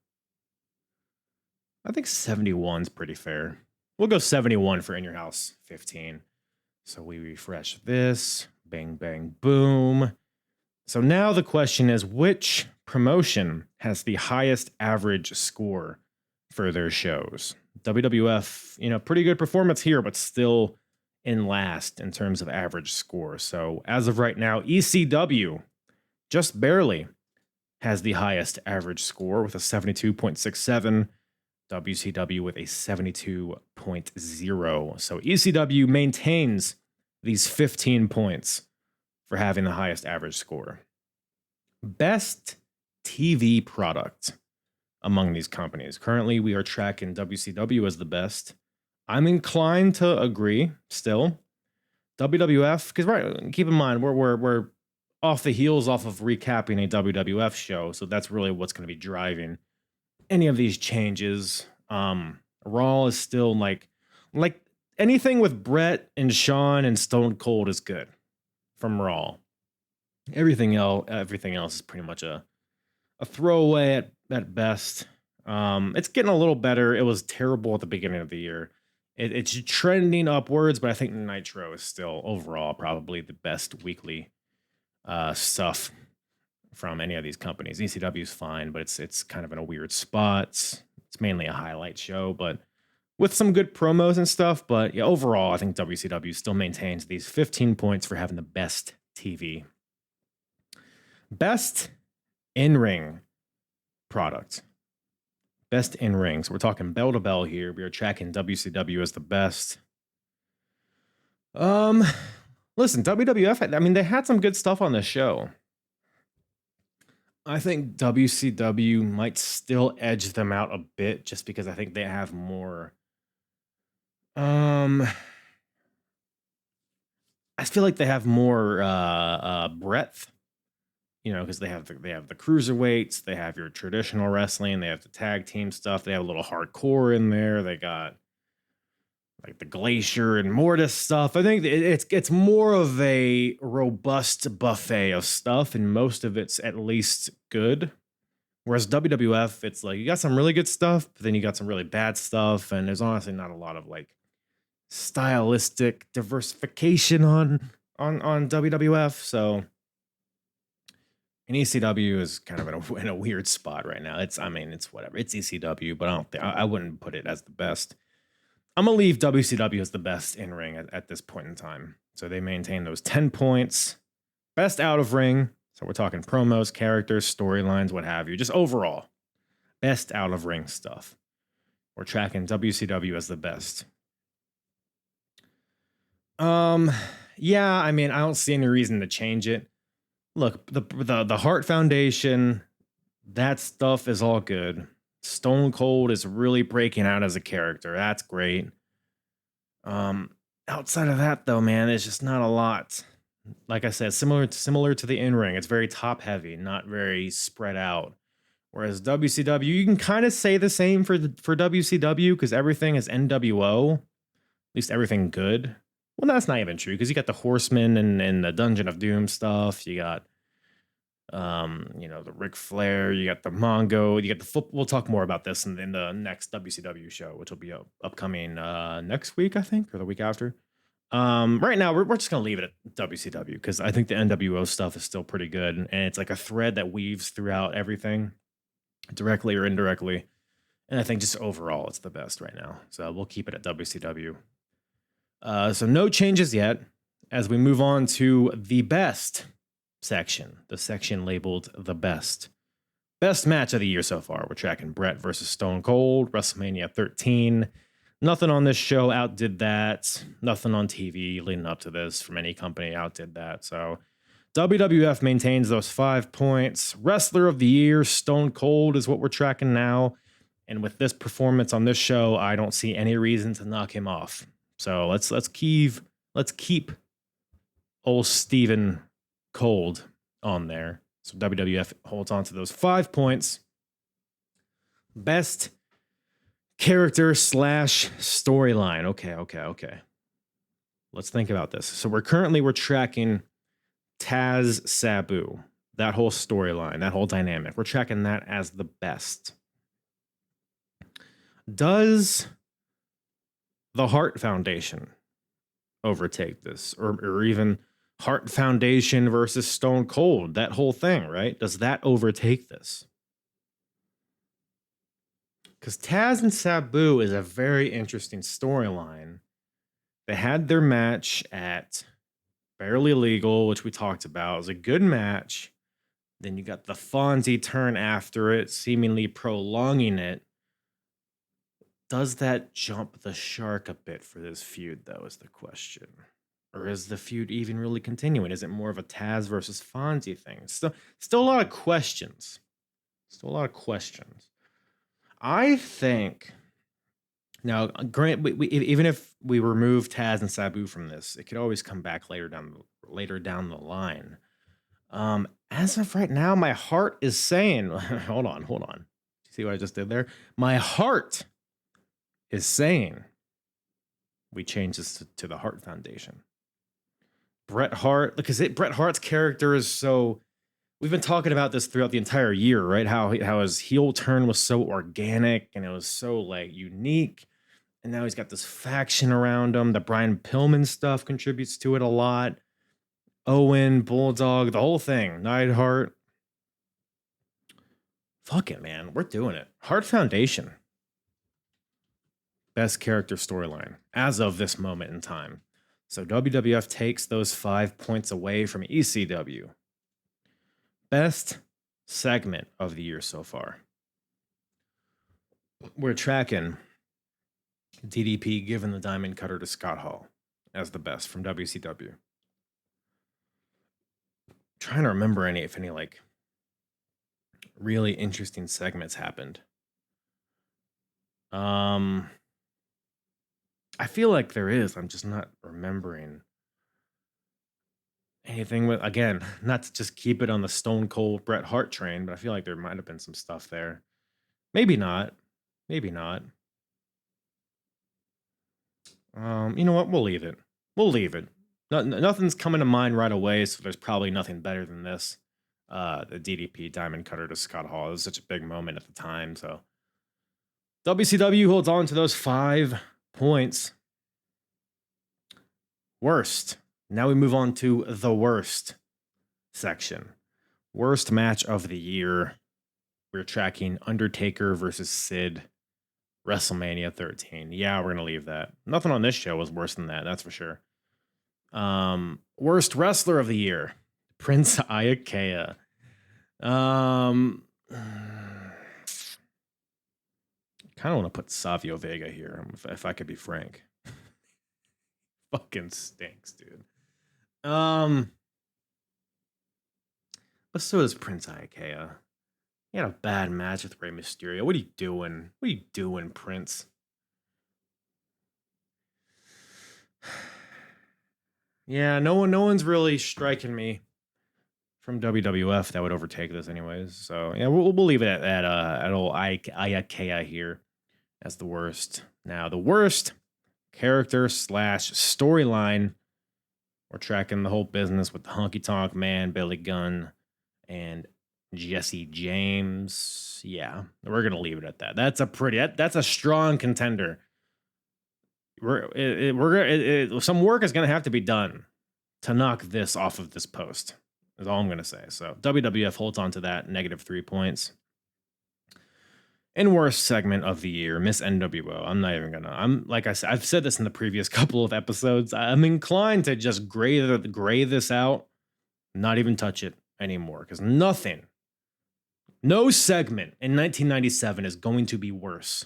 I think 71's pretty fair. We'll go 71 for In Your House 15. So we refresh this. Bang, bang, boom. So now the question is, which promotion has the highest average score for their shows? WWF, pretty good performance here, but still in last in terms of average score. So as of right now, ECW just barely has the highest average score with a 72.67. WCW with a 72.0. So ECW maintains these 15 points for having the highest average score. Best TV product among these companies. Currently, we are tracking WCW as the best. I'm inclined to agree still. WWF, because keep in mind, we're off the heels off of recapping a WWF show, so that's really what's going to be driving any of these changes. Raw is still like anything with Brett and Shawn and Stone Cold is good from Raw. Everything else is pretty much a throwaway at best. It's getting a little better. It was terrible at the beginning of the year. It's trending upwards, but I think Nitro is still overall probably the best weekly stuff from any of these companies. ECW is fine, but it's kind of in a weird spot. It's mainly a highlight show, but with some good promos and stuff. But yeah, overall, I think WCW still maintains these 15 points for having the best TV. Best in-ring product. Best in-ring. So we're talking bell to bell here. We are tracking WCW as the best. Listen, WWF, I mean, they had some good stuff on this show. I think WCW might still edge them out a bit just because I think they have more. I feel like they have more breadth, you know, because they have the cruiserweights, they have your traditional wrestling, they have the tag team stuff, they have a little hardcore in there, they got like the Glacier and Mortis stuff. I think it's more of a robust buffet of stuff, and most of it's at least good. Whereas WWF, it's like you got some really good stuff, but then you got some really bad stuff, and there's honestly not a lot of like stylistic diversification on WWF. So, and ECW is kind of in a weird spot right now. It's whatever. It's ECW, but I wouldn't put it as the best. I'm going to leave WCW as the best in ring at this point in time. So they maintain those 10 points. Best out of ring. So we're talking promos, characters, storylines, what have you. Just overall, best out of ring stuff. We're tracking WCW as the best. Yeah, I mean, I don't see any reason to change it. Look, the Hart Foundation, that stuff is all good. Stone Cold is really breaking out as a character. That's great. Outside of that, though, man, there's just not a lot. Like I said, similar to the in-ring. It's very top heavy, not very spread out. Whereas WCW, you can kind of say the same for WCW because everything is NWO, at least everything good. Well, that's not even true because you got the Horsemen and the Dungeon of Doom stuff. You got the Ric Flair, you got the Mongo, you got the football. We'll talk more about this in the next WCW show, which will be upcoming next week, I think, or the week after. Right now, we're just gonna leave it at WCW because I think the NWO stuff is still pretty good, and it's like a thread that weaves throughout everything, directly or indirectly. And I think just overall, it's the best right now. So we'll keep it at WCW. So no changes yet. As we move on to the best section, the section labeled the best. Best match of the year so far. We're tracking Bret versus Stone Cold, WrestleMania 13. Nothing on this show outdid that. Nothing on TV leading up to this from any company outdid that. So WWF maintains those 5 points. Wrestler of the year, Stone Cold is what we're tracking now. And with this performance on this show, I don't see any reason to knock him off. So let's keep old Stephen Cold on there. So WWF holds on to those 5 points. Best character / storyline. Okay. Let's think about this. So we're tracking Taz Sabu, that whole storyline, that whole dynamic. We're tracking that as the best. Does the Hart Foundation overtake this, or even Hart Foundation versus Stone Cold, that whole thing, right? Does that overtake this? Because Taz and Sabu is a very interesting storyline. They had their match at Barely Legal, which we talked about. It was a good match. Then you got the Fonzie turn after it, seemingly prolonging it. Does that jump the shark a bit for this feud, though, is the question. Or is the feud even really continuing? Is it more of a Taz versus Fonzie thing? Still a lot of questions. I think now, granted, even if we remove Taz and Sabu from this, it could always come back later down the line. As of right now, my heart is saying, hold on. See what I just did there? My heart is saying we change this to the Hart Foundation. Bret Hart, because Bret Hart's character is so we've been talking about this throughout the entire year, right? How his heel turn was so organic and it was so like unique. And now he's got this faction around him. The Brian Pillman stuff contributes to it a lot. Owen, Bulldog, the whole thing. Neidhart. Fuck it, man. We're doing it. Hart Foundation. Best character storyline as of this moment in time. So WWF takes those 5 points away from ECW. Best segment of the year so far. We're tracking DDP giving the diamond cutter to Scott Hall as the best from WCW. Trying to remember if any like really interesting segments happened. I feel like there is. I'm just not remembering anything with, again, not to just keep it on the Stone Cold Bret Hart train, but I feel like there might have been some stuff there. Maybe not. Maybe not. You know what? We'll leave it. We'll leave it. Nothing's coming to mind right away, so there's probably nothing better than this. The DDP Diamond Cutter to Scott Hall. It was such a big moment at the time, so WCW holds on to those 5 points. Worst. Now we move on to the worst section. Worst match of the year. We're tracking Undertaker versus Sid. WrestleMania 13. Yeah, we're going to leave that. Nothing on this show was worse than that, that's for sure. Worst wrestler of the year. Prince Iakea. Kind of want to put Savio Vega here, if I could be frank. Fucking stinks, dude. But so does Prince Iakea. He had a bad match with Rey Mysterio. What are you doing? What are you doing, Prince? Yeah, no one's really striking me from WWF that would overtake this, anyways. So yeah, we'll leave it at old Iakea here as the worst. Now the worst character / storyline. We're tracking the whole business with the Honky Tonk Man, Billy Gunn, and Jesse James. Yeah, we're gonna leave it at that. That's a strong contender. Some work is gonna have to be done to knock this off of this post. Is all I'm gonna say. So WWF holds on to that -3 points. And worst segment of the year, Miss NWO. I'm like I said, I've said this in the previous couple of episodes. I'm inclined to just gray this out, not even touch it anymore, because no segment in 1997 is going to be worse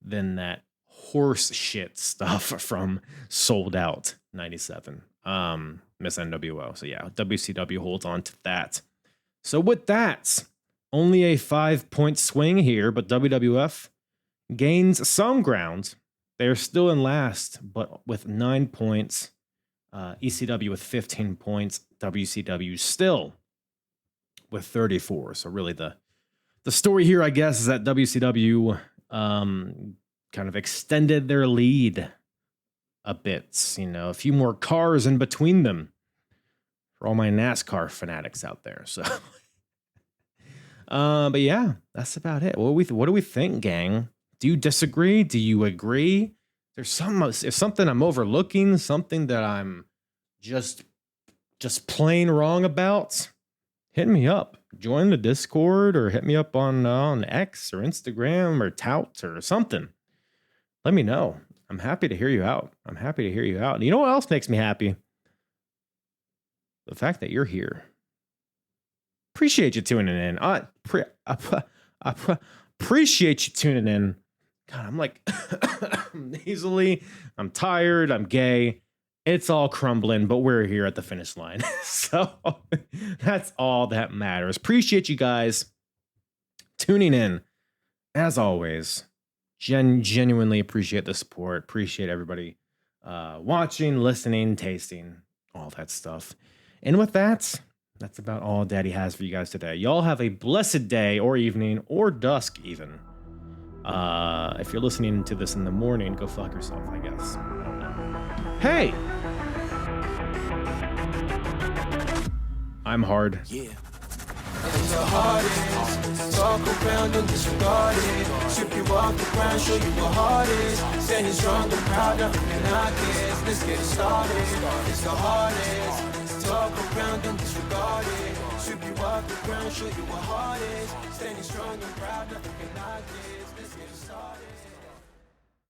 than that horse shit stuff from Sold Out 97. Miss NWO. So yeah, WCW holds on to that. So with that, only a 5-point swing here, but WWF gains some ground. They're still in last, but with 9 points. ECW with 15 points. WCW still with 34. So really the story here, I guess, is that WCW kind of extended their lead a bit. You know, a few more cars in between them for all my NASCAR fanatics out there. So, but yeah, that's about it. What do we think, gang? Do you disagree? Do you agree? Is something I'm overlooking, something that I'm just plain wrong about? Hit me up. Join the Discord or hit me up on X or Instagram or Tout or something. Let me know. I'm happy to hear you out. And you know what else makes me happy? The fact that you're here. Appreciate you tuning in. Appreciate you tuning in. God, I'm like nasally. I'm tired. I'm gay. It's all crumbling, but we're here at the finish line. So that's all that matters. Appreciate you guys tuning in. As always, genuinely appreciate the support. Appreciate everybody watching, listening, tasting, all that stuff. And with that, that's about all Daddy has for you guys today. Y'all have a blessed day or evening or dusk even. If you're listening to this in the morning, go fuck yourself, I guess. I don't know. Hey! I'm hard. Yeah. It's the hardest. Talk around and disregard it. Strip you off the ground, show you what heart is. Standing strong and proud, nothing can knock it. Let's get it started. It's the hardest. Talk around and disregard it. Strip you off the ground, show you what heart is. Standing strong and proud, nothing can knock it. Let's get it started.